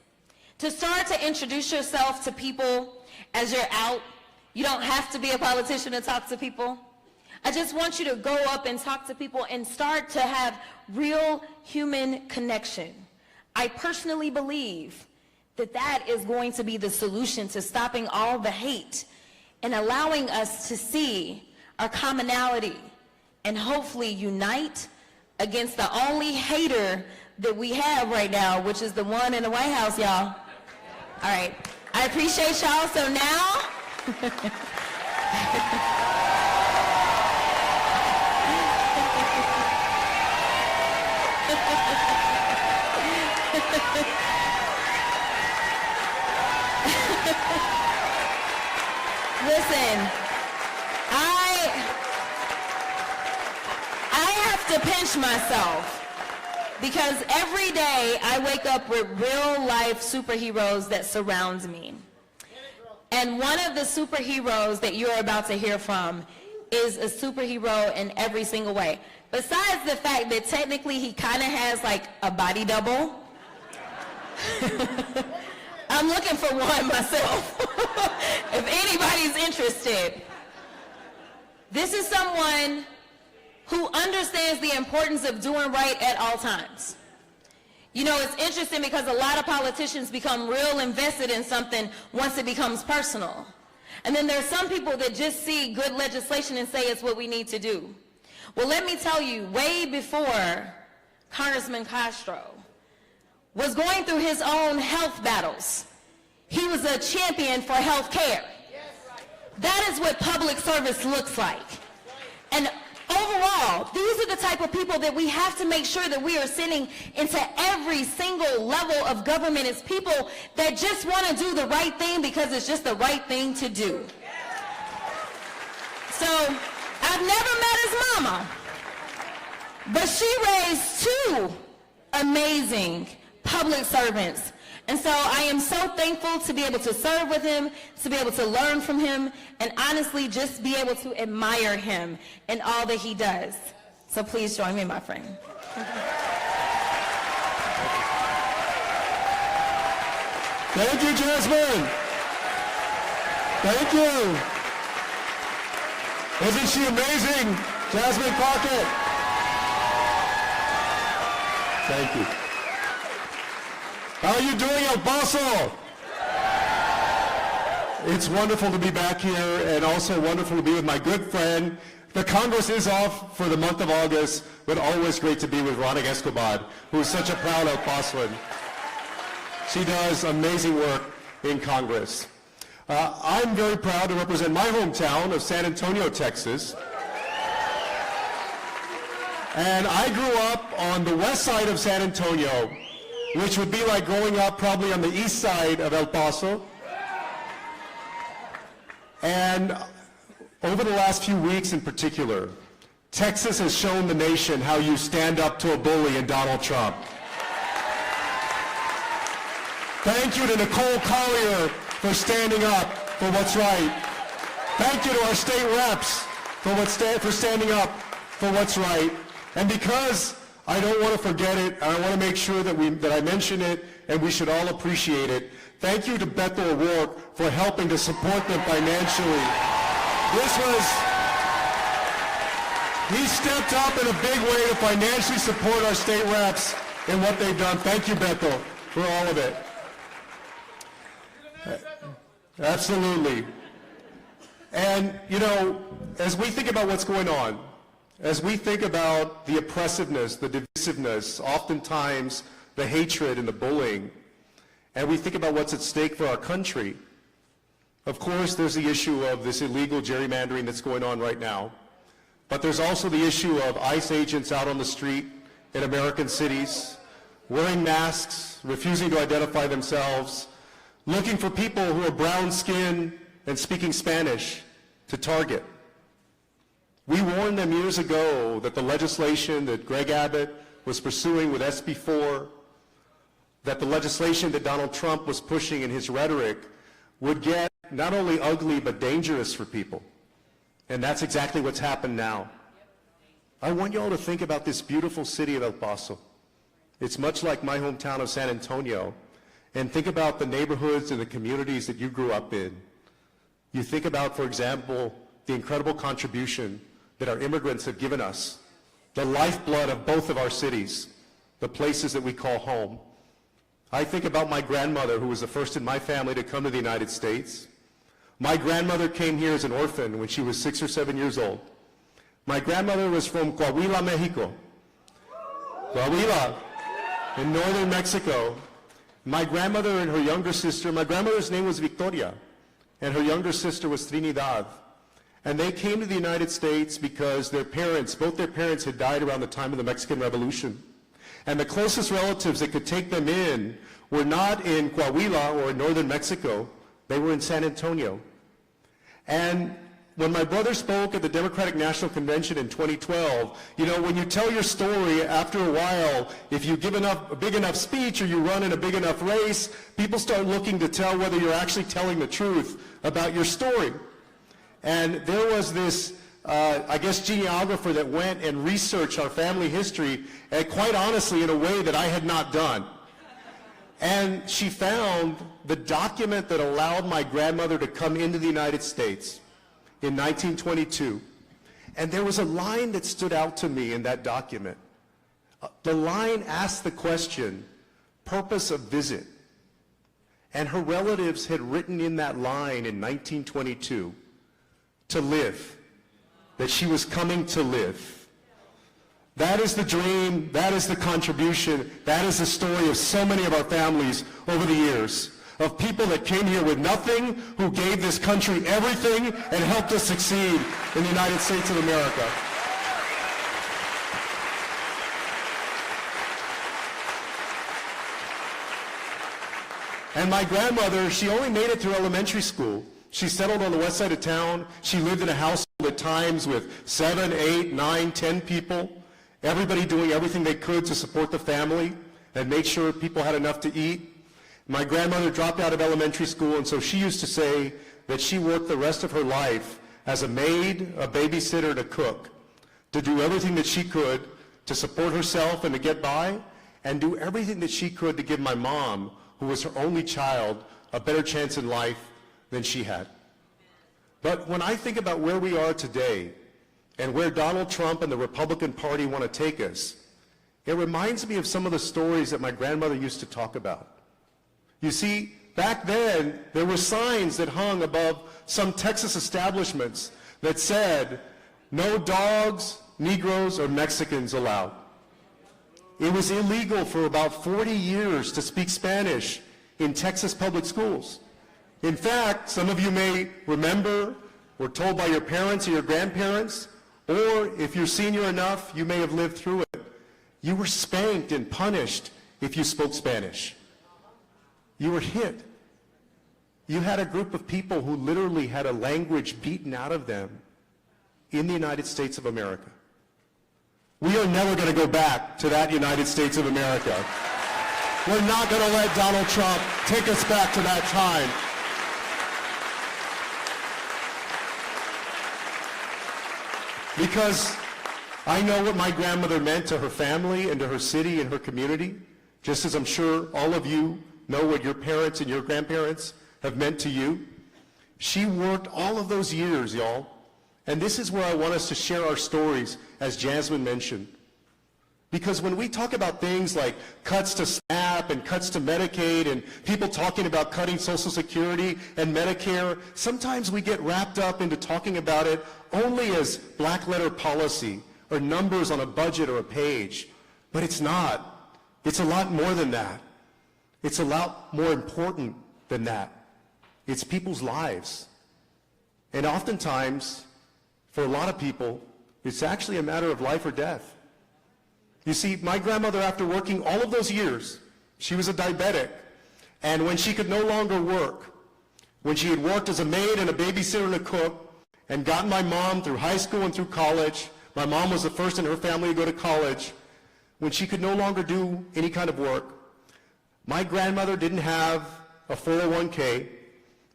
To start to introduce yourself to people as you're out. You don't have to be a politician to talk to people. I just want you to go up and talk to people and start to have real human connection. I personally believe that that is going to be the solution to stopping all the hate and allowing us to see our commonality and hopefully unite against the only hater that we have right now, which is the one in the White House, y'all. All right. I appreciate y'all. So now... Listen, I have to pinch myself because every day I wake up with real life superheroes that surround me. And one of the superheroes that you're about to hear from is a superhero in every single way. Besides the fact that technically he kind of has like a body double. I'm looking for one myself, if anybody's interested. This is someone who understands the importance of doing right at all times. You know, it's interesting because a lot of politicians become real invested in something once it becomes personal. And then there's some people that just see good legislation and say it's what we need to do. Well, let me tell you, way before Congressman Castro was going through his own health battles, he was a champion for health care. That is what public service looks like. And overall, these are the type of people that we have to make sure that we are sending into every single level of government, is people that just want to do the right thing because it's just the right thing to do. So, I've never met his mama, but she raised two amazing public servants. And so I am so thankful to be able to serve with him, to be able to learn from him, and honestly just be able to admire him and all that he does. So please join me, my friend. Thank you, Jasmine. Thank you. Isn't she amazing? Jasmine Crockett. Thank you. How are you doing, El Paso? It's wonderful to be back here, and also wonderful to be with my good friend. The Congress is off for the month of August, but always great to be with Veronica Escobar, who is such a proud El Pasoan. She does amazing work in Congress. I'm very proud to represent my hometown of San Antonio, Texas. And I grew up on the west side of San Antonio, which would be like growing up probably on the east side of El Paso. And over the last few weeks in particular, Texas has shown the nation how you stand up to a bully in Donald Trump. Thank you to Nicole Collier for standing up for what's right. Thank you to our state reps for standing up for what's right. And because I don't want to forget it, and I want to make sure that I mention it, and we should all appreciate it, thank you to Beto O'Rourke for helping to support them financially. He stepped up in a big way to financially support our state reps in what they've done. Thank you, Beto, for all of it. Absolutely. And, you know, as we think about what's going on, as we think about the oppressiveness, the divisiveness, oftentimes the hatred and the bullying, and we think about what's at stake for our country, of course, there's the issue of this illegal gerrymandering that's going on right now. But there's also the issue of ICE agents out on the street in American cities, wearing masks, refusing to identify themselves, looking for people who are brown-skinned and speaking Spanish to target. We warned them years ago that the legislation that Greg Abbott was pursuing with SB 4, that the legislation that Donald Trump was pushing in his rhetoric would get not only ugly but dangerous for people. And that's exactly what's happened now. I want you all to think about this beautiful city of El Paso. It's much like my hometown of San Antonio. And think about the neighborhoods and the communities that you grew up in. You think about, for example, the incredible contribution that our immigrants have given us, the lifeblood of both of our cities, the places that we call home. I think about my grandmother, who was the first in my family to come to the United States. My grandmother came here as an orphan when she was 6 or 7 years old. My grandmother was from Coahuila, Mexico. Coahuila, in northern Mexico. My grandmother and her younger sister, my grandmother's name was Victoria, and her younger sister was Trinidad. And they came to the United States because their parents, both their parents had died around the time of the Mexican Revolution. And the closest relatives that could take them in were not in Coahuila or in northern Mexico, they were in San Antonio. And when my brother spoke at the Democratic National Convention in 2012, you know, when you tell your story, after a while, if you give a big enough speech or you run in a big enough race, people start looking to tell whether you're actually telling the truth about your story. And there was this, I guess, genealographer that went and researched our family history, and quite honestly, in a way that I had not done. And she found the document that allowed my grandmother to come into the United States in 1922. And there was a line that stood out to me in that document. The line asked the question, purpose of visit. And her relatives had written in that line in 1922, to live, that she was coming to live. That is the dream, that is the contribution, that is the story of so many of our families over the years, of people that came here with nothing, who gave this country everything and helped us succeed in the United States of America. And my grandmother, she only made it through elementary school. She settled on the west side of town. She lived in a household at times with 7, 8, 9, 10 people, everybody doing everything they could to support the family and make sure people had enough to eat. My grandmother dropped out of elementary school, and so she used to say that she worked the rest of her life as a maid, a babysitter, and a cook, to do everything that she could to support herself and to get by, and do everything that she could to give my mom, who was her only child, a better chance in life than she had. But when I think about where we are today and where Donald Trump and the Republican Party want to take us, it reminds me of some of the stories that my grandmother used to talk about. You see, back then, there were signs that hung above some Texas establishments that said, no dogs, Negroes, or Mexicans allowed. It was illegal for about 40 years to speak Spanish in Texas public schools. In fact, some of you may remember, were told by your parents or your grandparents, or if you're senior enough, you may have lived through it. You were spanked and punished if you spoke Spanish. You were hit. You had a group of people who literally had a language beaten out of them in the United States of America. We are never going to go back to that United States of America. We're not going to let Donald Trump take us back to that time. Because I know what my grandmother meant to her family and to her city and her community, just as I'm sure all of you know what your parents and your grandparents have meant to you. She worked all of those years, y'all. And this is where I want us to share our stories, as Jasmine mentioned. Because when we talk about things like cuts to SNAP and cuts to Medicaid and people talking about cutting Social Security and Medicare, sometimes we get wrapped up into talking about it only as black letter policy or numbers on a budget or a page. But it's not. It's a lot more than that. It's a lot more important than that. It's people's lives. And oftentimes, for a lot of people, it's actually a matter of life or death. You see, my grandmother, after working all of those years, she was a diabetic. And when she could no longer work, when she had worked as a maid and a babysitter and a cook, and gotten my mom through high school and through college, my mom was the first in her family to go to college, when she could no longer do any kind of work, my grandmother didn't have a 401k,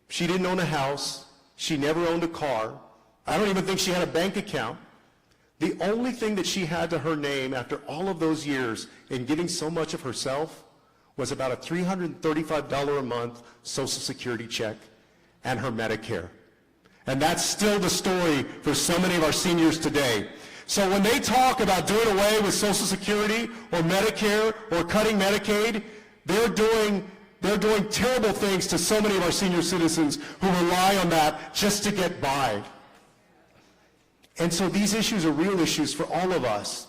she didn't own a house, she never owned a car, I don't even think she had a bank account. The only thing that she had to her name after all of those years in giving so much of herself was about a $335 a month Social Security check and her Medicare. And that's still the story for so many of our seniors today. So when they talk about doing away with Social Security or Medicare or cutting Medicaid, they're doing terrible things to so many of our senior citizens who rely on that just to get by. And so these issues are real issues for all of us.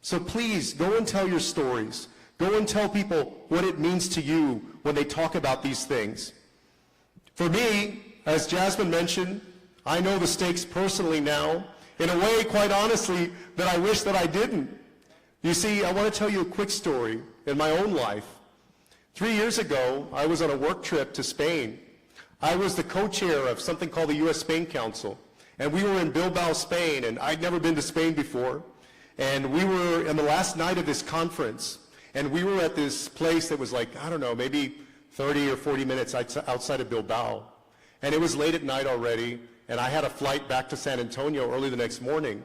So please, go and tell your stories. Go and tell people what it means to you when they talk about these things. For me, as Jasmine mentioned, I know the stakes personally now, in a way, quite honestly, that I wish that I didn't. You see, I want to tell you a quick story in my own life. 3 years ago, I was on a work trip to Spain. I was the co-chair of something called the U.S.-Spain Council. And we were in Bilbao, Spain, and I'd never been to Spain before. And we were in the last night of this conference, and we were at this place that was like, I don't know, maybe 30 or 40 minutes outside of Bilbao. And it was late at night already, and I had a flight back to San Antonio early the next morning.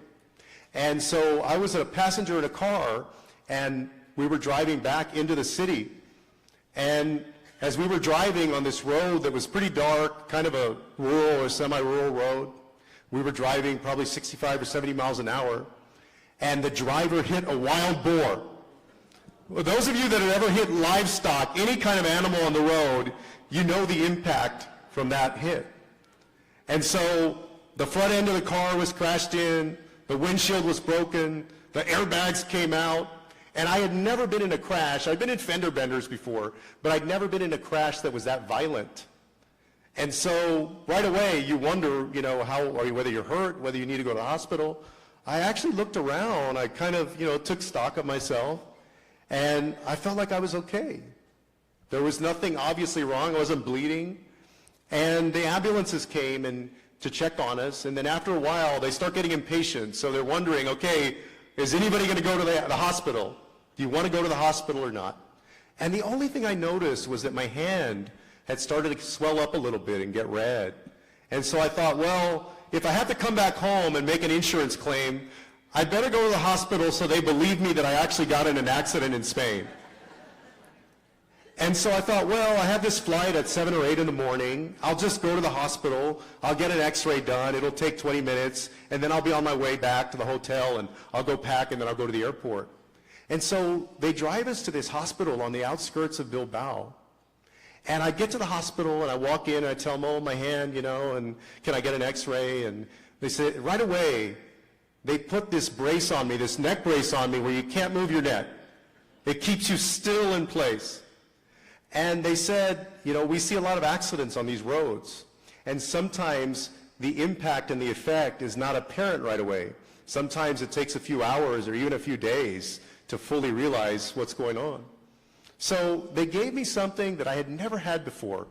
And so I was a passenger in a car, and we were driving back into the city. And as we were driving on this road that was pretty dark, kind of a rural or semi-rural road, we were driving probably 65 or 70 miles an hour, and the driver hit a wild boar. Well, those of you that have ever hit livestock, any kind of animal on the road, you know the impact from that hit. And so the front end of the car was crashed in, the windshield was broken, the airbags came out, and I had never been in a crash. I'd been in fender benders before, but I'd never been in a crash that was that violent. And so right away you wonder, whether you're hurt, whether you need to go to the hospital. I actually looked around. I kind of, took stock of myself, and I felt like I was okay. There was nothing obviously wrong. I wasn't bleeding. And the ambulances came and to check on us, and then after a while they start getting impatient. So they're wondering, okay, is anybody going to go to the hospital? Do you want to go to the hospital or not? And the only thing I noticed was that my hand had started to swell up a little bit and get red. And so I thought, well, if I have to come back home and make an insurance claim, I'd better go to the hospital so they believe me that I actually got in an accident in Spain. And so I thought, well, I have this flight at 7 or 8 in the morning. I'll just go to the hospital. I'll get an x-ray done. It'll take 20 minutes. And then I'll be on my way back to the hotel, and I'll go pack, and then I'll go to the airport. And so they drive us to this hospital on the outskirts of Bilbao. And I get to the hospital, and I walk in, and I tell them, oh, my hand, and can I get an x-ray? And they say, right away, they put this brace on me, this neck brace on me, where you can't move your neck. It keeps you still in place. And they said, we see a lot of accidents on these roads. And sometimes the impact and the effect is not apparent right away. Sometimes it takes a few hours or even a few days to fully realize what's going on. So they gave me something that I had never had before,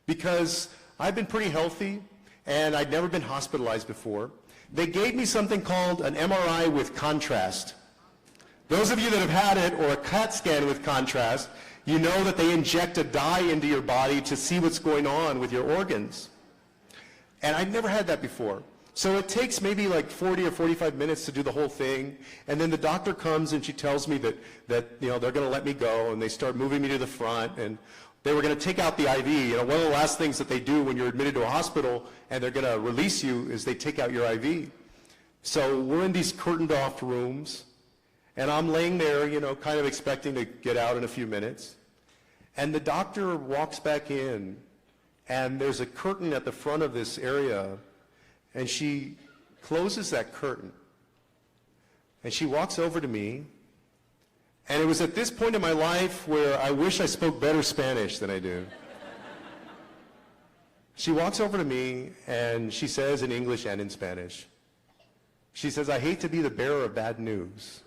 because I've been pretty healthy and I'd never been hospitalized before. They gave me something called an MRI with contrast. Those of you that have had it, or a CAT scan with contrast, You know that they inject a dye into your body to see what's going on with your organs. And I'd never had that before. So it takes maybe like 40 or 45 minutes to do the whole thing. And then the doctor comes and she tells me that you know, they're going to let me go, and they start moving me to the front, and they were going to take out the IV. You know, one of the last things that they do when you're admitted to a hospital and they're going to release you is they take out your IV. So we're in these curtained off rooms, and I'm laying there, you know, kind of expecting to get out in a few minutes. And the doctor walks back in, and there's a curtain at the front of this area, and she closes that curtain. And she walks over to me, and it was at this point in my life where I wish I spoke better Spanish than I do. She walks over to me, and she says in English and in Spanish, she says, "I hate to be the bearer of bad news,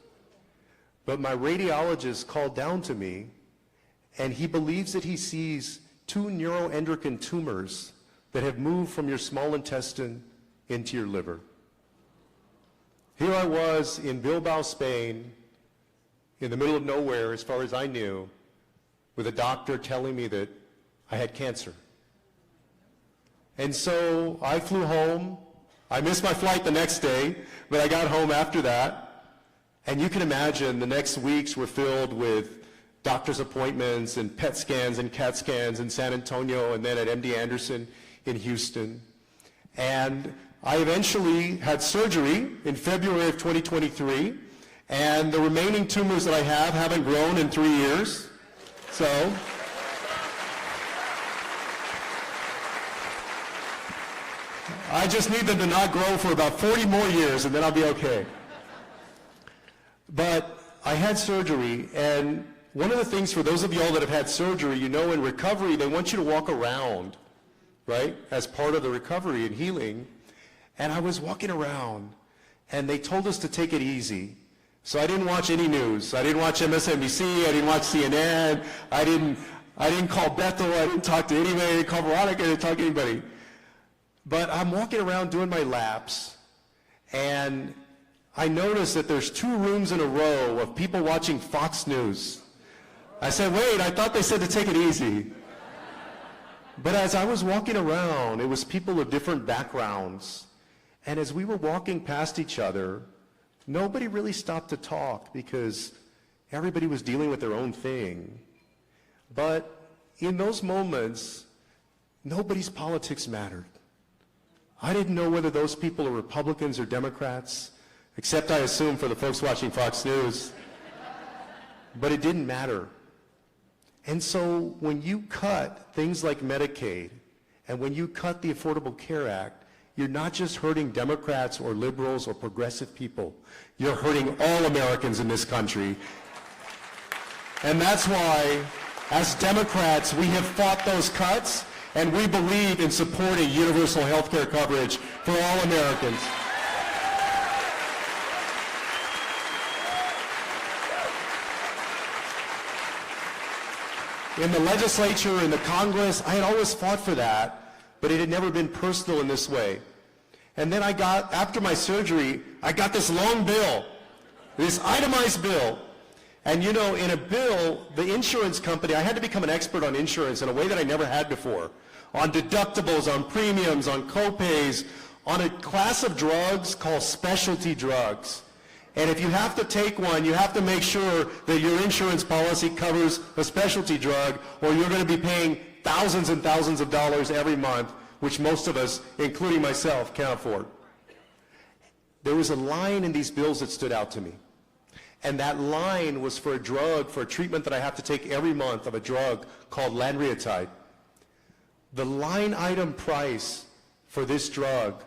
but my radiologist called down to me, and he believes that he sees 2 neuroendocrine tumors that have moved from your small intestine into your liver." Here I was in Bilbao, Spain, in the middle of nowhere, as far as I knew, with a doctor telling me that I had cancer. And so I flew home. I missed my flight the next day, but I got home after that. And you can imagine the next weeks were filled with doctor's appointments and PET scans and CAT scans in San Antonio and then at MD Anderson in Houston. And I eventually had surgery in February of 2023, and the remaining tumors that I have haven't grown in 3 years. So I just need them to not grow for about 40 more years, and then I'll be okay. But I had surgery, and one of the things for those of y'all that have had surgery, you know in recovery, they want you to walk around, right, as part of the recovery and healing. And I was walking around, and they told us to take it easy. So I didn't watch any news. I didn't watch MSNBC. I didn't watch CNN. I didn't call Beto. I didn't talk to anybody. I didn't call Veronica. I didn't talk to anybody. But I'm walking around doing my laps, and I noticed that there's 2 rooms in a row of people watching Fox News. I said, wait, I thought they said to take it easy. But as I was walking around, it was people of different backgrounds. And as we were walking past each other, nobody really stopped to talk because everybody was dealing with their own thing. But in those moments, nobody's politics mattered. I didn't know whether those people are Republicans or Democrats, except I assume for the folks watching Fox News. But it didn't matter. And so when you cut things like Medicaid, and when you cut the Affordable Care Act, you're not just hurting Democrats or liberals or progressive people. You're hurting all Americans in this country. And that's why, as Democrats, we have fought those cuts, and we believe in supporting universal health care coverage for all Americans. In the legislature, in the Congress, I had always fought for that, but it had never been personal in this way. And then after my surgery, I got this long bill, this itemized bill. And you know, in a bill, the insurance company, I had to become an expert on insurance in a way that I never had before. On deductibles, on premiums, on co-pays, on a class of drugs called specialty drugs. And if you have to take one, you have to make sure that your insurance policy covers a specialty drug, or you're going to be paying thousands and thousands of dollars every month, which most of us, including myself, can't afford. There was a line in these bills that stood out to me. And that line was for a drug, for a treatment that I have to take every month of a drug called lanreotide. The line item price for this drug,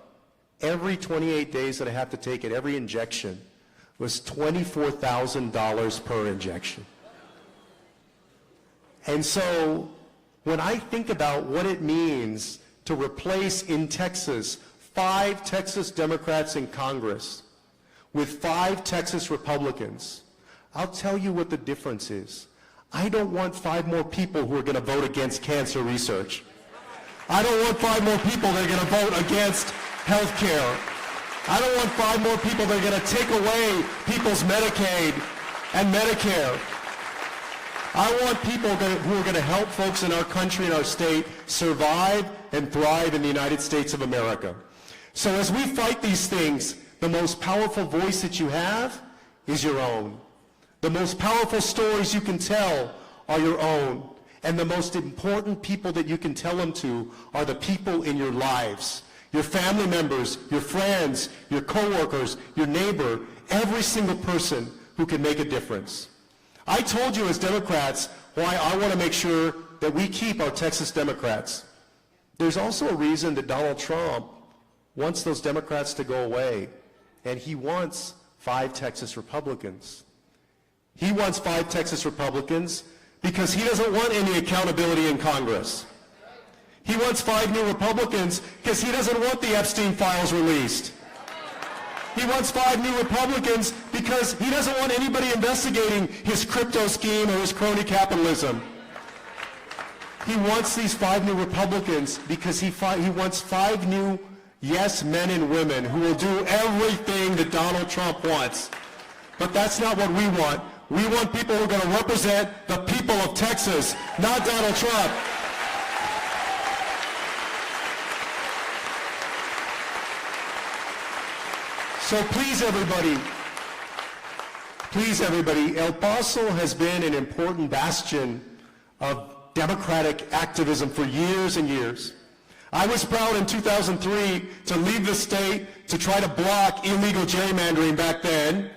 every 28 days that I have to take it, every injection, was $24,000 per injection. And so when I think about what it means to replace in Texas 5 Texas Democrats in Congress with 5 Texas Republicans, I'll tell you what the difference is. I don't want 5 more people who are going to vote against cancer research. I don't want 5 more people that are going to vote against health care. I don't want 5 more people that are going to take away people's Medicaid and Medicare. I want people who are going to help folks in our country and our state survive and thrive in the United States of America. So as we fight these things, the most powerful voice that you have is your own. The most powerful stories you can tell are your own. And the most important people that you can tell them to are the people in your lives. Your family members, your friends, your coworkers, your neighbor, every single person who can make a difference. I told you as Democrats why I want to make sure that we keep our Texas Democrats. There's also a reason that Donald Trump wants those Democrats to go away, and he wants 5 Texas Republicans. He wants 5 Texas Republicans because he doesn't want any accountability in Congress. He wants 5 new Republicans because he doesn't want the Epstein files released. He wants 5 new Republicans because he doesn't want anybody investigating his crypto scheme or his crony capitalism. He wants these 5 new Republicans because he wants 5 new yes men and women who will do everything that Donald Trump wants. But that's not what we want. We want people who are going to represent the people of Texas, not Donald Trump. So please everybody, El Paso has been an important bastion of democratic activism for years and years. I was proud in 2003 to leave the state to try to block illegal gerrymandering back then.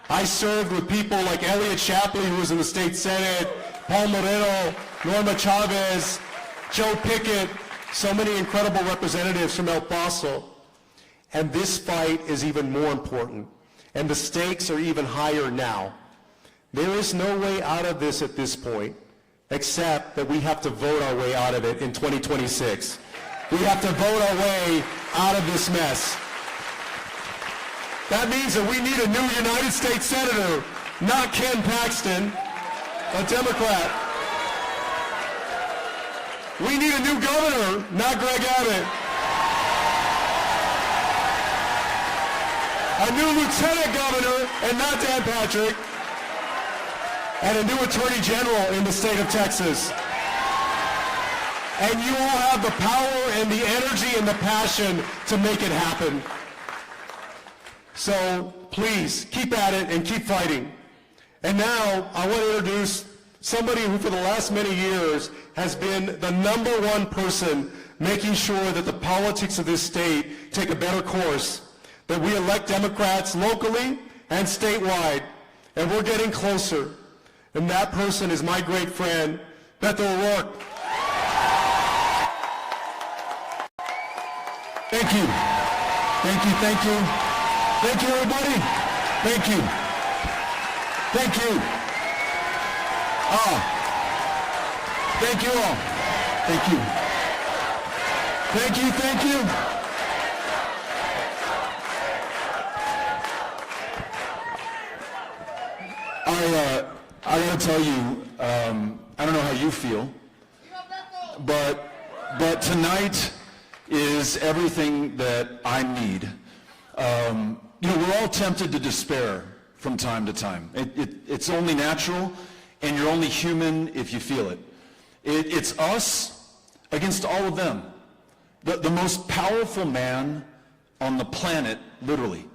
I served with people like Elliot Shapley, who was in the state Senate, Paul Moreno, Norma Chavez, Joe Pickett, so many incredible representatives from El Paso. And this fight is even more important, and the stakes are even higher now. There is no way out of this at this point, except that we have to vote our way out of it in 2026. We have to vote our way out of this mess. That means that we need a new United States Senator, not Ken Paxton, a Democrat. We need a new governor, not Greg Abbott. A new lieutenant governor, and not Dan Patrick. And a new attorney general in the state of Texas. And you all have the power and the energy and the passion to make it happen. So please, keep at it and keep fighting. And now, I want to introduce somebody who for the last many years has been the #1 person making sure that the politics of this state take a better course, that we elect Democrats locally and statewide, and we're getting closer. And that person is my great friend, Beto O'Rourke. Thank you. Thank you, thank you. Thank you, everybody. Thank you. Thank you. Thank you all. Thank you. Thank you, thank you. I gotta tell you, I don't know how you feel, but tonight is everything that I need. We're all tempted to despair from time to time. It's only natural, and you're only human if you feel it. It's us against all of them. The most powerful man on the planet, literally,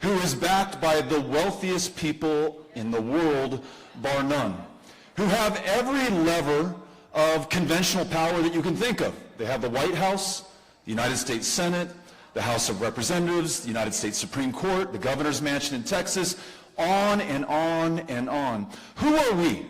who is backed by the wealthiest people in the world, bar none, who have every lever of conventional power that you can think of. They have the White House, the United States Senate, the House of Representatives, the United States Supreme Court, the governor's mansion in Texas, on and on and on. Who are we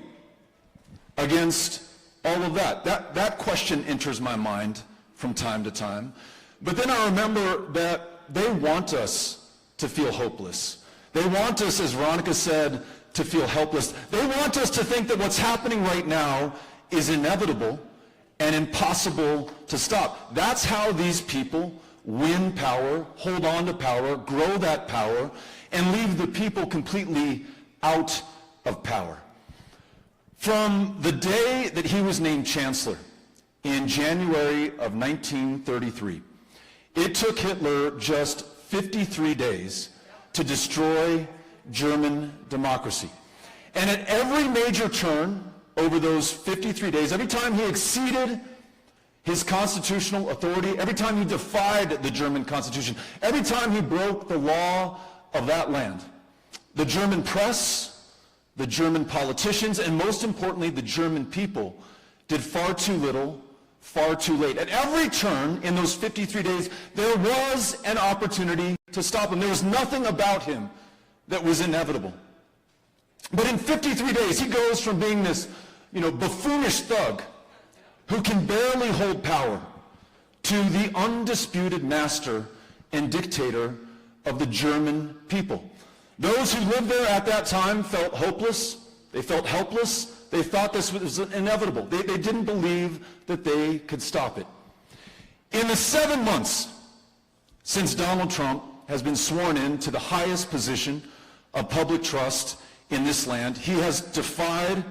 against all of that? That question enters my mind from time to time. But then I remember that they want us to feel hopeless. They want us, as Veronica said, to feel helpless. They want us to think that what's happening right now is inevitable and impossible to stop. That's how these people win power, hold on to power, grow that power, and leave the people completely out of power. From the day that he was named chancellor in January of 1933, it took Hitler just 53 days to destroy German democracy. And at every major turn over those 53 days, every time he exceeded his constitutional authority, every time he defied the German Constitution, every time he broke the law of that land, the German press, the German politicians, and most importantly, the German people did far too little, far too late. At every turn in those 53 days, there was an opportunity to stop him. There was nothing about him that was inevitable. But in 53 days, he goes from being this, buffoonish thug who can barely hold power to the undisputed master and dictator of the German people. Those who lived there at that time felt hopeless. They felt helpless. They thought this was inevitable. They didn't believe that they could stop it. In the 7 months since Donald Trump has been sworn in to the highest position of public trust in this land, he has defied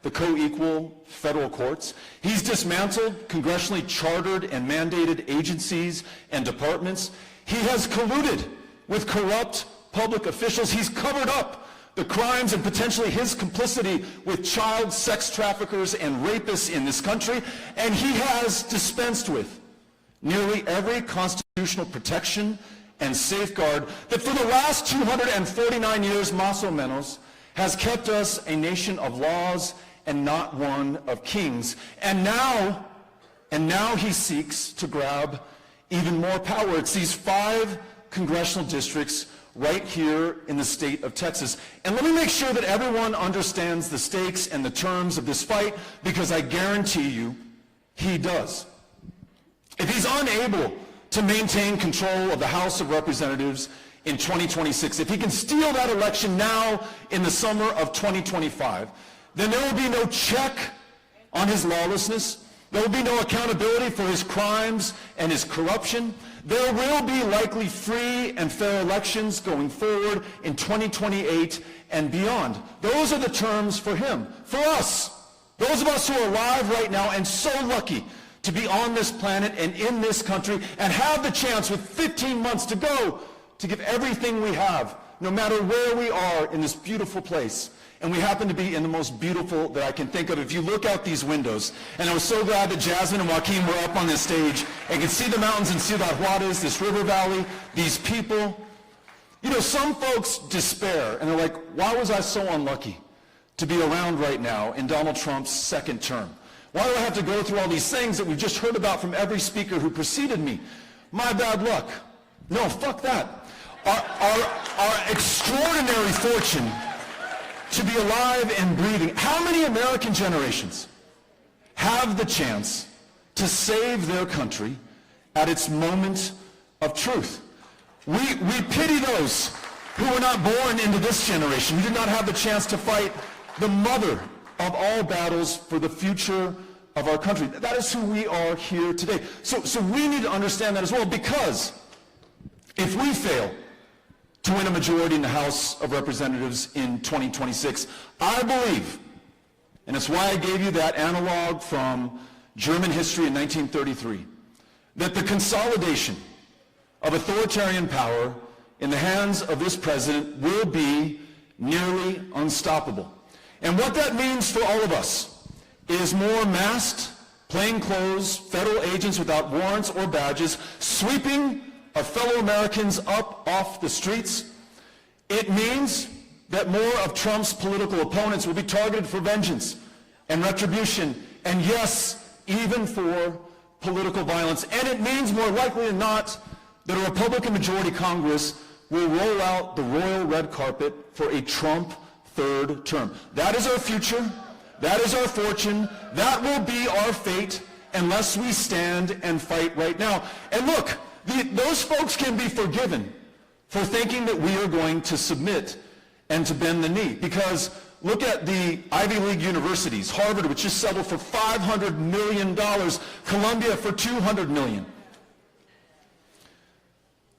the co-equal federal courts. He's dismantled congressionally chartered and mandated agencies and departments. He has colluded with corrupt public officials. He's covered up the crimes and potentially his complicity with child sex traffickers and rapists in this country. And he has dispensed with nearly every constitutional protection and safeguard that for the last 249 years, más o menos, has kept us a nation of laws and not one of kings. And now he seeks to grab even more power. It's these 5 congressional districts right here in the state of Texas. And let me make sure that everyone understands the stakes and the terms of this fight, because I guarantee you he does. If he's unable to maintain control of the House of Representatives in 2026, if he can steal that election now in the summer of 2025, then there will be no check on his lawlessness. There will be no accountability for his crimes and his corruption. There will be likely free and fair elections going forward in 2028 and beyond. Those are the terms for him. For us, those of us who are alive right now and so lucky to be on this planet and in this country and have the chance with 15 months to go to give everything we have, no matter where we are in this beautiful place. And we happen to be in the most beautiful that I can think of. If you look out these windows, and I was so glad that Jasmine and Joaquin were up on this stage and can see the mountains in Ciudad Juarez, this river valley, these people. Some folks despair, and they're like, why was I so unlucky to be around right now in Donald Trump's second term? Why do I have to go through all these things that we've just heard about from every speaker who preceded me? My bad luck. No, fuck that. Our extraordinary fortune to be alive and breathing. How many American generations have the chance to save their country at its moment of truth? We pity those who were not born into this generation, who did not have the chance to fight the mother of all battles for the future of our country. That is who we are here today. So we need to understand that as well, because if we fail to win a majority in the House of Representatives in 2026, I believe, and it's why I gave you that analog from German history in 1933, that the consolidation of authoritarian power in the hands of this president will be nearly unstoppable. And what that means for all of us is more masked, plainclothes, federal agents without warrants or badges sweeping our fellow Americans up off the streets. It means that more of Trump's political opponents will be targeted for vengeance and retribution, and yes, even for political violence. And it means more likely than not that a Republican majority Congress will roll out the royal red carpet for a Trump third term. That is our future. That is our fortune. That will be our fate unless we stand and fight right now. And look, those folks can be forgiven for thinking that we are going to submit and to bend the knee. Because look at the Ivy League universities. Harvard, which just settled for $500 million. Columbia for $200 million.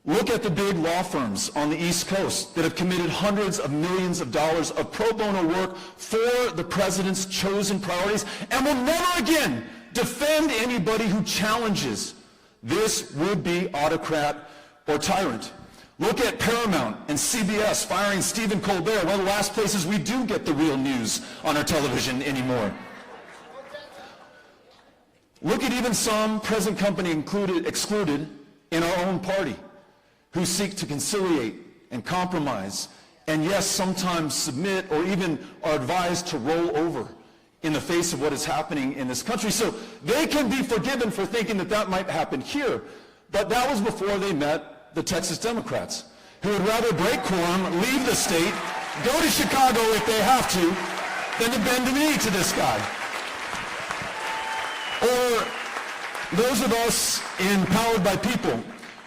Look at the big law firms on the East Coast that have committed hundreds of millions of dollars of pro bono work for the president's chosen priorities and will never again defend anybody who challenges this would-be autocrat or tyrant. Look at Paramount and CBS firing Stephen Colbert, one of the last places we do get the real news on our television anymore. Look at even some present company excluded in our own party who seek to conciliate and compromise, and yes, sometimes submit or even are advised to roll over in the face of what is happening in this country. So they can be forgiven for thinking that that might happen here. But that was before they met the Texas Democrats, who would rather break quorum, leave the state, go to Chicago if they have to, than to bend the knee to this guy. Or those of us empowered by people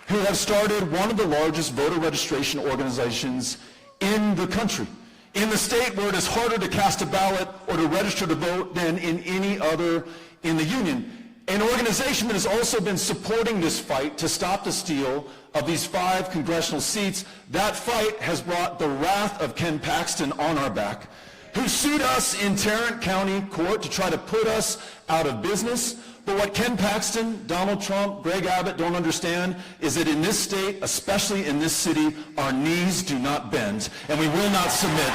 who have started one of the largest voter registration organizations in the country, in the state where it is harder to cast a ballot or to register to vote than in any other in the union. An organization that has also been supporting this fight to stop the steal of these 5 congressional seats. That fight has brought the wrath of Ken Paxton on our back, who sued us in Tarrant County Court to try to put us out of business. But what Ken Paxton, Donald Trump, Greg Abbott don't understand is that in this state, especially in this city, our knees do not bend, and we will not submit.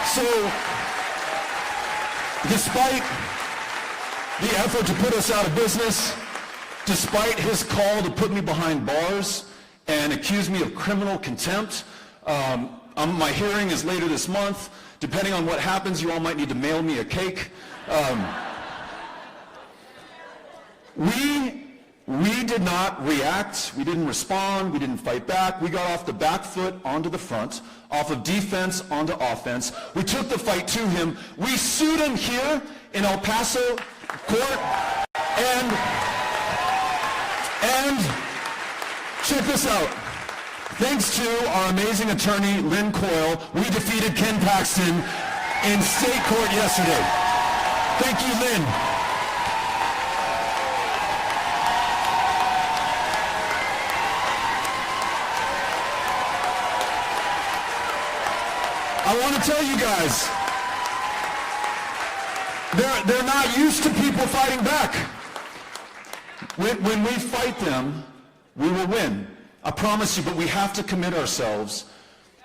So, despite the effort to put us out of business, despite his call to put me behind bars and accuse me of criminal contempt, my hearing is later this month. Depending on what happens, you all might need to mail me a cake. We did not react, we didn't respond, we didn't fight back. We got off the back foot onto the front, off of defense onto offense. We took the fight to him. We sued him here in El Paso court, and check this out. Thanks to our amazing attorney, Lynn Coyle, we defeated Ken Paxton in state court yesterday. Thank you, Lynn. I want to tell you guys, they're not used to people fighting back. When we fight them, we will win. I promise you, but we have to commit ourselves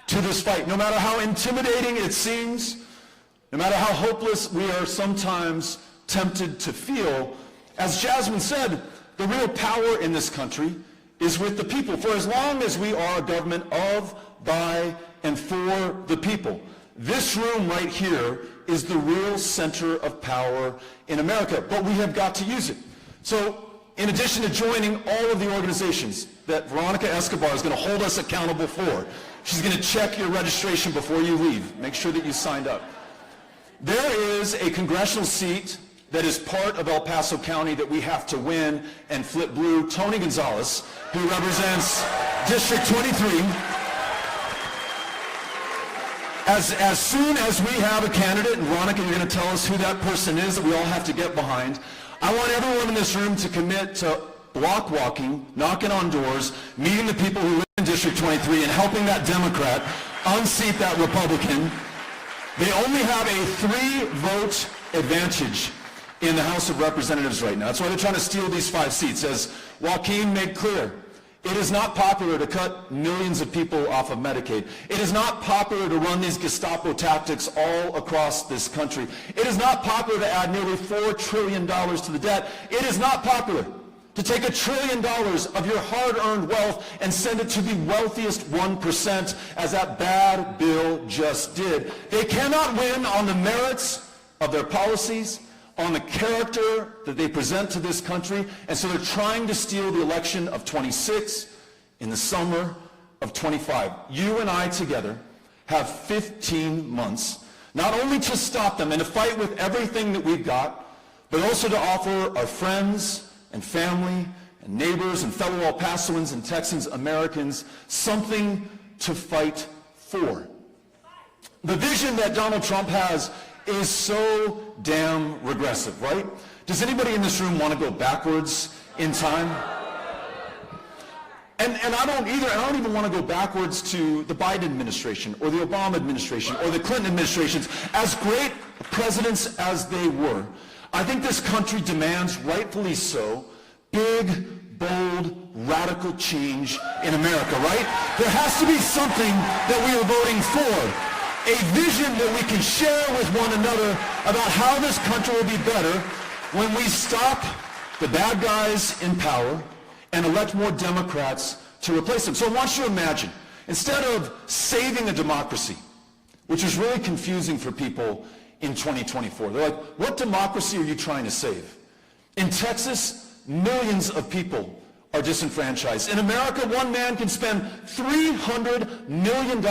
to this fight. No matter how intimidating it seems, no matter how hopeless we are sometimes tempted to feel, as Jasmine said, the real power in this country is with the people. For as long as we are a government of, by, and for the people, this room right here is the real center of power in America, but we have got to use it. So, in addition to joining all of the organizations that Veronica Escobar is going to hold us accountable for, she's going to check your registration before you leave. Make sure that you signed up. There is a congressional seat that is part of El Paso County that we have to win and flip blue. Tony Gonzalez, who represents District 23. As soon as we have a candidate, and Veronica, you're going to tell us who that person is that we all have to get behind, I want everyone in this room to commit to block walking, knocking on doors, meeting the people who live in District 23 and helping that Democrat unseat that Republican. They only have a 3-vote advantage in the House of Representatives right now. That's why they're trying to steal these 5 seats. As Joaquin made clear, it is not popular to cut millions of people off of Medicaid. It is not popular to run these Gestapo tactics all across this country. It is not popular to add nearly $4 trillion to the debt. It is not popular to take $1 trillion of your hard-earned wealth and send it to the wealthiest 1%, as that bad bill just did. They cannot win on the merits of their policies, on the character that they present to this country, and so they're trying to steal the election of 26 in the summer of 25. You and I together have 15 months, not only to stop them and to fight with everything that we've got, but also to offer our friends and family and neighbors and fellow El Pasoans and Texans, Americans, something to fight for. The vision that Donald Trump has is so damn regressive, right? Does anybody in this room want to go backwards in time? And I don't either. I don't even want to go backwards to the Biden administration or the Obama administration or the Clinton administrations. As great presidents as they were, I think this country demands, rightfully so, big, bold, radical change in America, right? There has to be something that we are voting for. a vision that we can share with one another about how this country will be better when we stop the bad guys in power and elect more Democrats to replace them. So I want you to imagine, instead of saving a democracy, which is really confusing for people in 2024. They're like, what democracy are you trying to save? In Texas, millions of people are disenfranchised. In America, one man can spend $300 million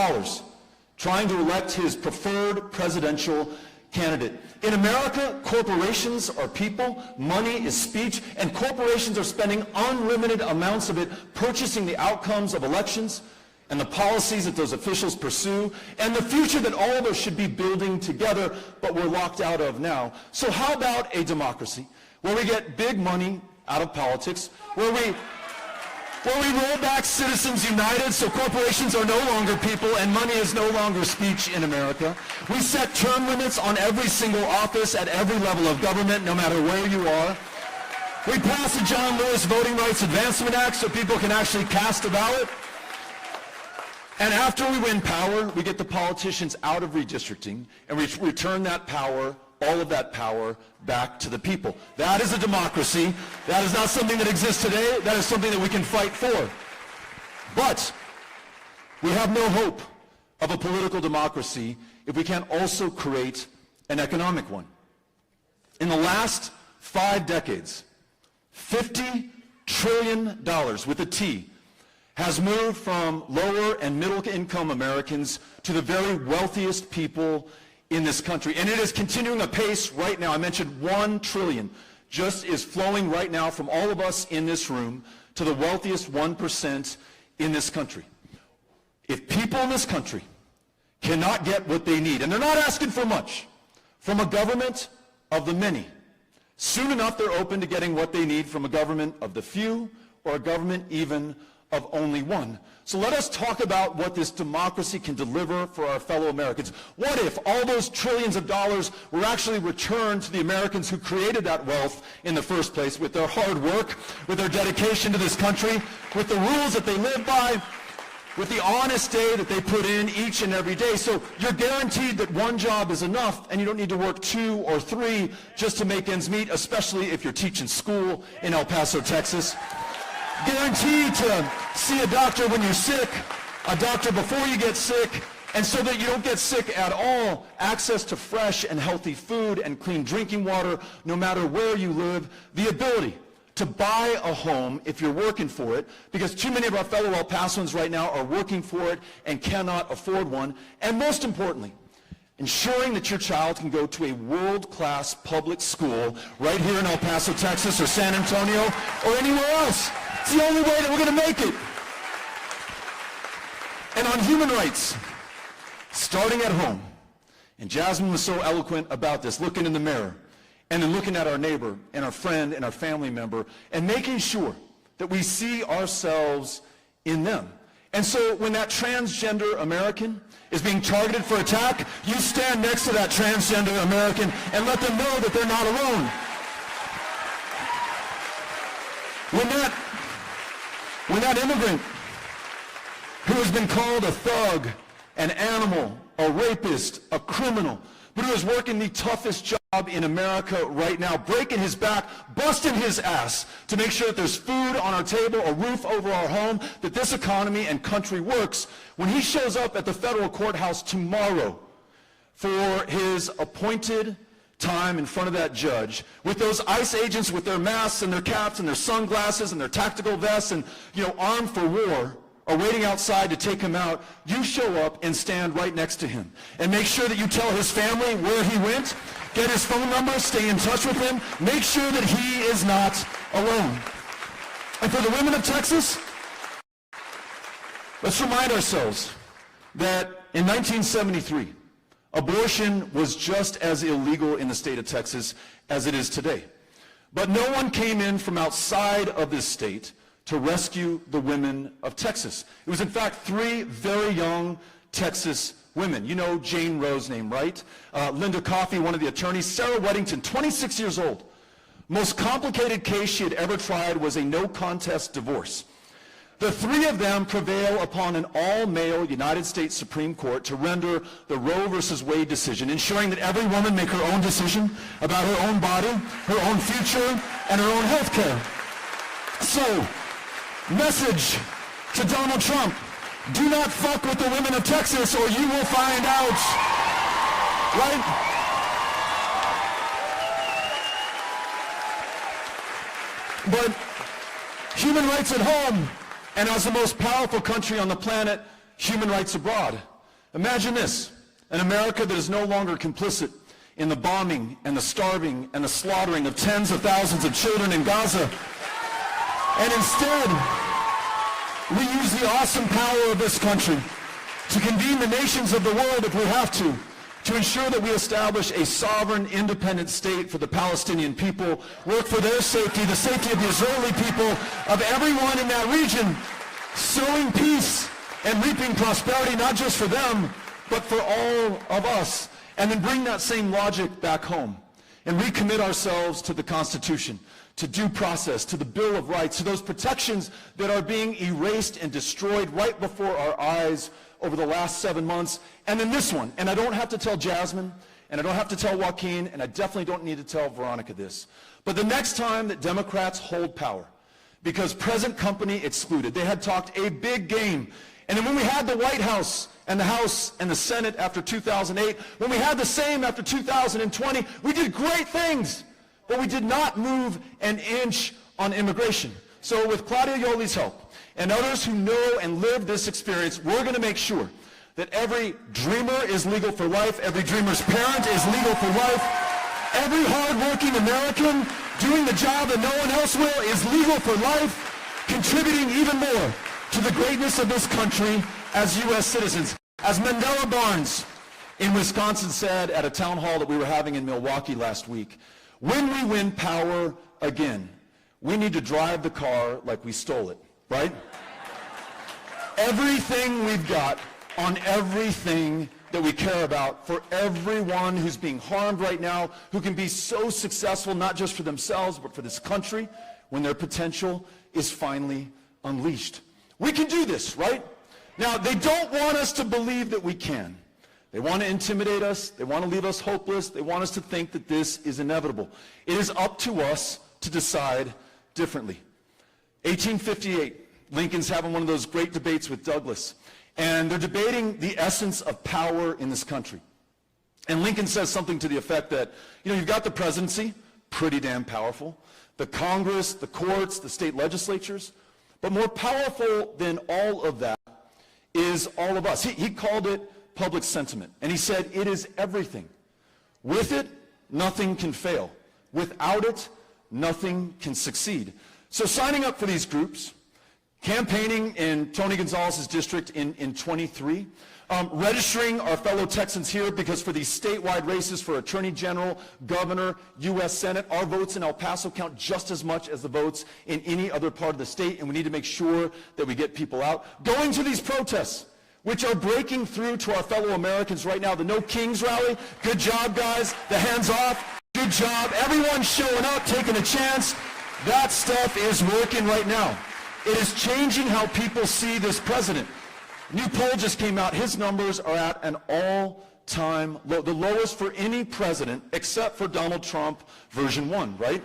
trying to elect his preferred presidential candidate. In America, corporations are people, money is speech, and corporations are spending unlimited amounts of it purchasing the outcomes of elections and the policies that those officials pursue, and the future that all of us should be building together, but we're locked out of now. So how about a democracy where we get big money out of politics, where we roll back Citizens United so corporations are no longer people and money is no longer speech in America. We set term limits on every single office at every level of government, no matter where you are. We pass the John Lewis Voting Rights Advancement Act so people can actually cast a ballot. And after we win power, we get the politicians out of redistricting and we return that power, all of that power, back to the people. That is a democracy. That is not something that exists today. That is something that we can fight for. But we have no hope of a political democracy if we can't also create an economic one. In the last 5 decades, $50 trillion with a T has moved from lower and middle income Americans to the very wealthiest people in this country. And it is continuing apace right now. I mentioned $1 trillion just is flowing right now from all of us in this room to the wealthiest 1% in this country. If people in this country cannot get what they need, and they're not asking for much, from a government of the many, soon enough they're open to getting what they need from a government of the few or a government even of only one. So let us talk about what this democracy can deliver for our fellow Americans. What if all those trillions of dollars were actually returned to the Americans who created that wealth in the first place with their hard work, with their dedication to this country, with the rules that they live by, with the honest day that they put in each and every day. So you're guaranteed that one job is enough and you don't need to work 2 or 3 just to make ends meet, especially if you're teaching school in El Paso, Texas. Guaranteed to see a doctor when you're sick, a doctor before you get sick, and so that you don't get sick at all, access to fresh and healthy food and clean drinking water no matter where you live, the ability to buy a home if you're working for it, because too many of our fellow El Pasoans right now are working for it and cannot afford one, and most importantly, ensuring that your child can go to a world-class public school right here in El Paso, Texas, or San Antonio, or anywhere else. It's the only way that we're going to make it. And on human rights, starting at home, and Jasmine was so eloquent about this, looking in the mirror, and then looking at our neighbor and our friend and our family member, and making sure that we see ourselves in them. And so when that transgender American is being targeted for attack, you stand next to that transgender American and let them know that they're not alone. When that immigrant who has been called a thug, an animal, a rapist, a criminal, but who is working the toughest job in America right now, breaking his back, busting his ass to make sure that there's food on our table, a roof over our home, that this economy and country works, when he shows up at the federal courthouse tomorrow for his appointed time in front of that judge, with those ICE agents with their masks and their caps and their sunglasses and their tactical vests and, armed for war, are waiting outside to take him out, you show up and stand right next to him. And make sure that you tell his family where he went, get his phone number, stay in touch with him, make sure that he is not alone. And for the women of Texas, let's remind ourselves that in 1973, abortion was just as illegal in the state of Texas as it is today. But no one came in from outside of this state to rescue the women of Texas. It was in fact 3 very young Texas women. You know Jane Roe's name, right? Linda Coffey, one of the attorneys. Sarah Weddington, 26 years old. Most complicated case she had ever tried was a no contest divorce. The three of them prevail upon an all-male United States Supreme Court to render the Roe versus Wade decision, ensuring that every woman make her own decision about her own body, her own future, and her own health care. So, message to Donald Trump: do not fuck with the women of Texas or you will find out. Right? But human rights at home, and as the most powerful country on the planet, human rights abroad. Imagine this: an America that is no longer complicit in the bombing and the starving and the slaughtering of tens of thousands of children in Gaza. And instead, we use the awesome power of this country to convene the nations of the world if we have to ensure that we establish a sovereign, independent state for the Palestinian people, work for their safety, the safety of the Israeli people, of everyone in that region, sowing peace and reaping prosperity, not just for them, but for all of us. And then bring that same logic back home and recommit ourselves to the Constitution, to due process, to the Bill of Rights, to those protections that are being erased and destroyed right before our eyes over the last 7 months. And then this one, and I don't have to tell Jasmine, and I don't have to tell Joaquin, and I definitely don't need to tell Veronica this, but the next time that Democrats hold power, because present company excluded, they had talked a big game. And then when we had the White House and the House and the Senate after 2008, when we had the same after 2020, we did great things, but we did not move an inch on immigration. So with Claudia Yoli's help and others who know and live this experience, we're going to make sure that every dreamer is legal for life, every dreamer's parent is legal for life, every hard-working American doing the job that no one else will is legal for life, contributing even more to the greatness of this country as U.S. citizens. As Mandela Barnes in Wisconsin said at a town hall that we were having in Milwaukee last week, when we win power again, we need to drive the car like we stole it, right? Everything we've got on everything that we care about for everyone who's being harmed right now, who can be so successful, not just for themselves, but for this country, when their potential is finally unleashed. We can do this, right? Now, they don't want us to believe that we can. They want to intimidate us. They want to leave us hopeless. They want us to think that this is inevitable. It is up to us to decide differently. 1858, Lincoln's having one of those great debates with Douglas, and they're debating the essence of power in this country. And Lincoln says something to the effect that, you've got the presidency, pretty damn powerful, the Congress, the courts, the state legislatures, but more powerful than all of that is all of us. He called it public sentiment, and he said it is everything. With it, nothing can fail. Without it, nothing can succeed. So signing up for these groups, campaigning in Tony Gonzalez's district in 23, registering our fellow Texans here, because for these statewide races for Attorney General, Governor, U.S. Senate, our votes in El Paso count just as much as the votes in any other part of the state, and we need to make sure that we get people out. Going to these protests, which are breaking through to our fellow Americans right now. The No Kings rally, good job, guys. The hands off, good job. Everyone's showing up, taking a chance. That stuff is working right now. It is changing how people see this president. New poll just came out. His numbers are at an all-time low, the lowest for any president except for Donald Trump version 1, right?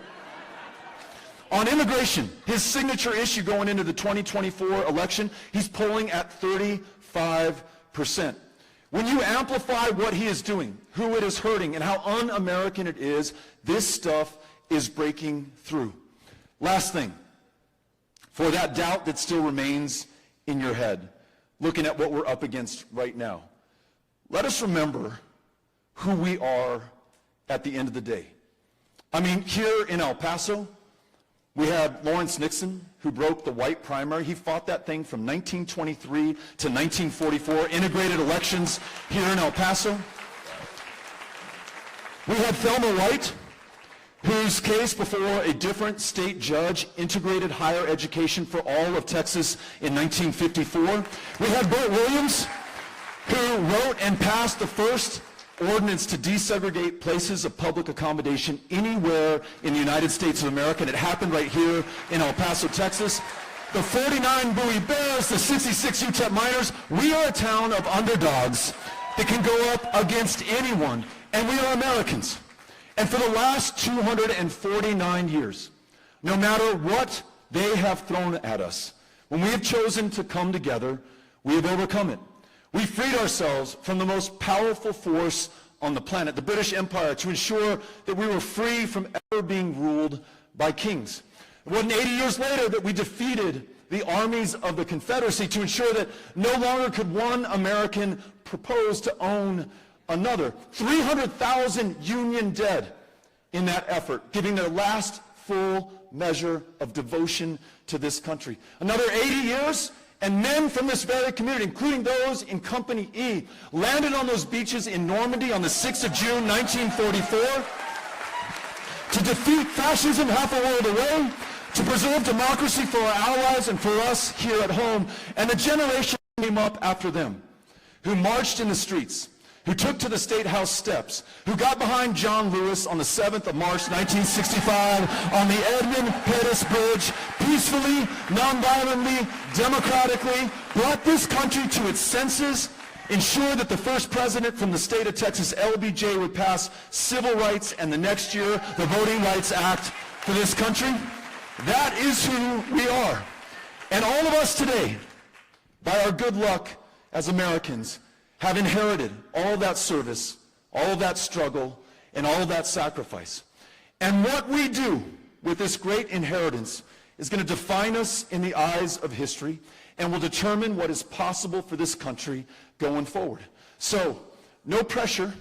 On immigration, his signature issue going into the 2024 election, he's polling at 35%. When you amplify what he is doing, who it is hurting, and how un-American it is, this stuff is breaking through. Last thing, for that doubt that still remains in your head, looking at what we're up against right now, let us remember who we are at the end of the day. I mean, here in El Paso, we had Lawrence Nixon, who broke the white primary. He fought that thing from 1923 to 1944, integrated elections here in El Paso. We had Thelma White, whose case before a different state judge integrated higher education for all of Texas in 1954. We had Bert Williams, who wrote and passed the first ordinance to desegregate places of public accommodation anywhere in the United States of America, and it happened right here in El Paso, Texas. the 49 Bowie Bears, the 66 UTEP Miners. We are a town of underdogs that can go up against anyone, and we are Americans. And for the last 249 years, no matter what they have thrown at us, when we have chosen to come together, we have overcome it. We freed ourselves from the most powerful force on the planet, the British Empire, to ensure that we were free from ever being ruled by kings. It wasn't 80 years later that we defeated the armies of the Confederacy to ensure that no longer could one American propose to own another. 300,000 Union dead in that effort, giving their last full measure of devotion to this country. Another 80 years, and men from this very community, including those in Company E, landed on those beaches in Normandy on the 6th of June, 1944, to defeat fascism half a world away, to preserve democracy for our allies and for us here at home. And the generation came up after them, who marched in the streets, who took to the State House steps, who got behind John Lewis on the 7th of March, 1965, on the Edmund Pettus Bridge, peacefully, nonviolently, democratically, brought this country to its senses, ensured that the first president from the state of Texas, LBJ, would pass civil rights, and the next year, the Voting Rights Act for this country. That is who we are. And all of us today, by our good luck as Americans, have inherited all of that service, all of that struggle, and all of that sacrifice. And what we do with this great inheritance is going to define us in the eyes of history and will determine what is possible for this country going forward. So, no pressure,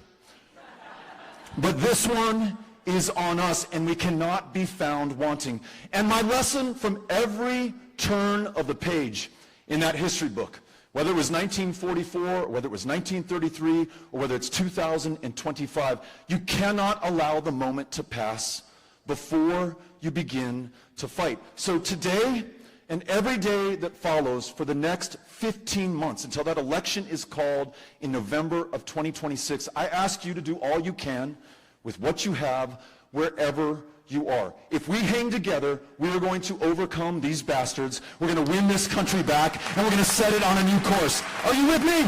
but this one is on us, and we cannot be found wanting. And my lesson from every turn of the page in that history book, whether it was 1944, or whether it was 1933, or whether it's 2025, you cannot allow the moment to pass before you begin to fight. So today and every day that follows for the next 15 months until that election is called in November of 2026, I ask you to do all you can with what you have wherever you are. If we hang together, we are going to overcome these bastards. We're going to win this country back, and we're going to set it on a new course. Are you with me?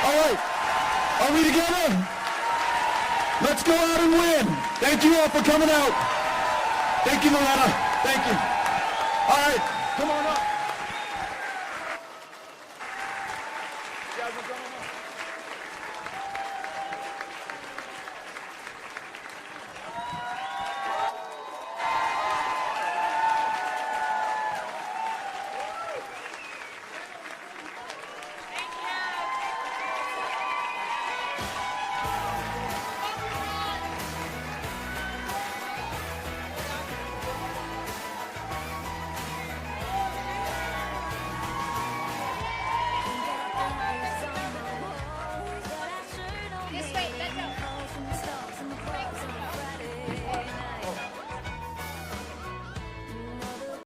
All right. Are we together? Let's go out and win. Thank you all for coming out. Thank you, Loretta. Thank you. All right. Come on up.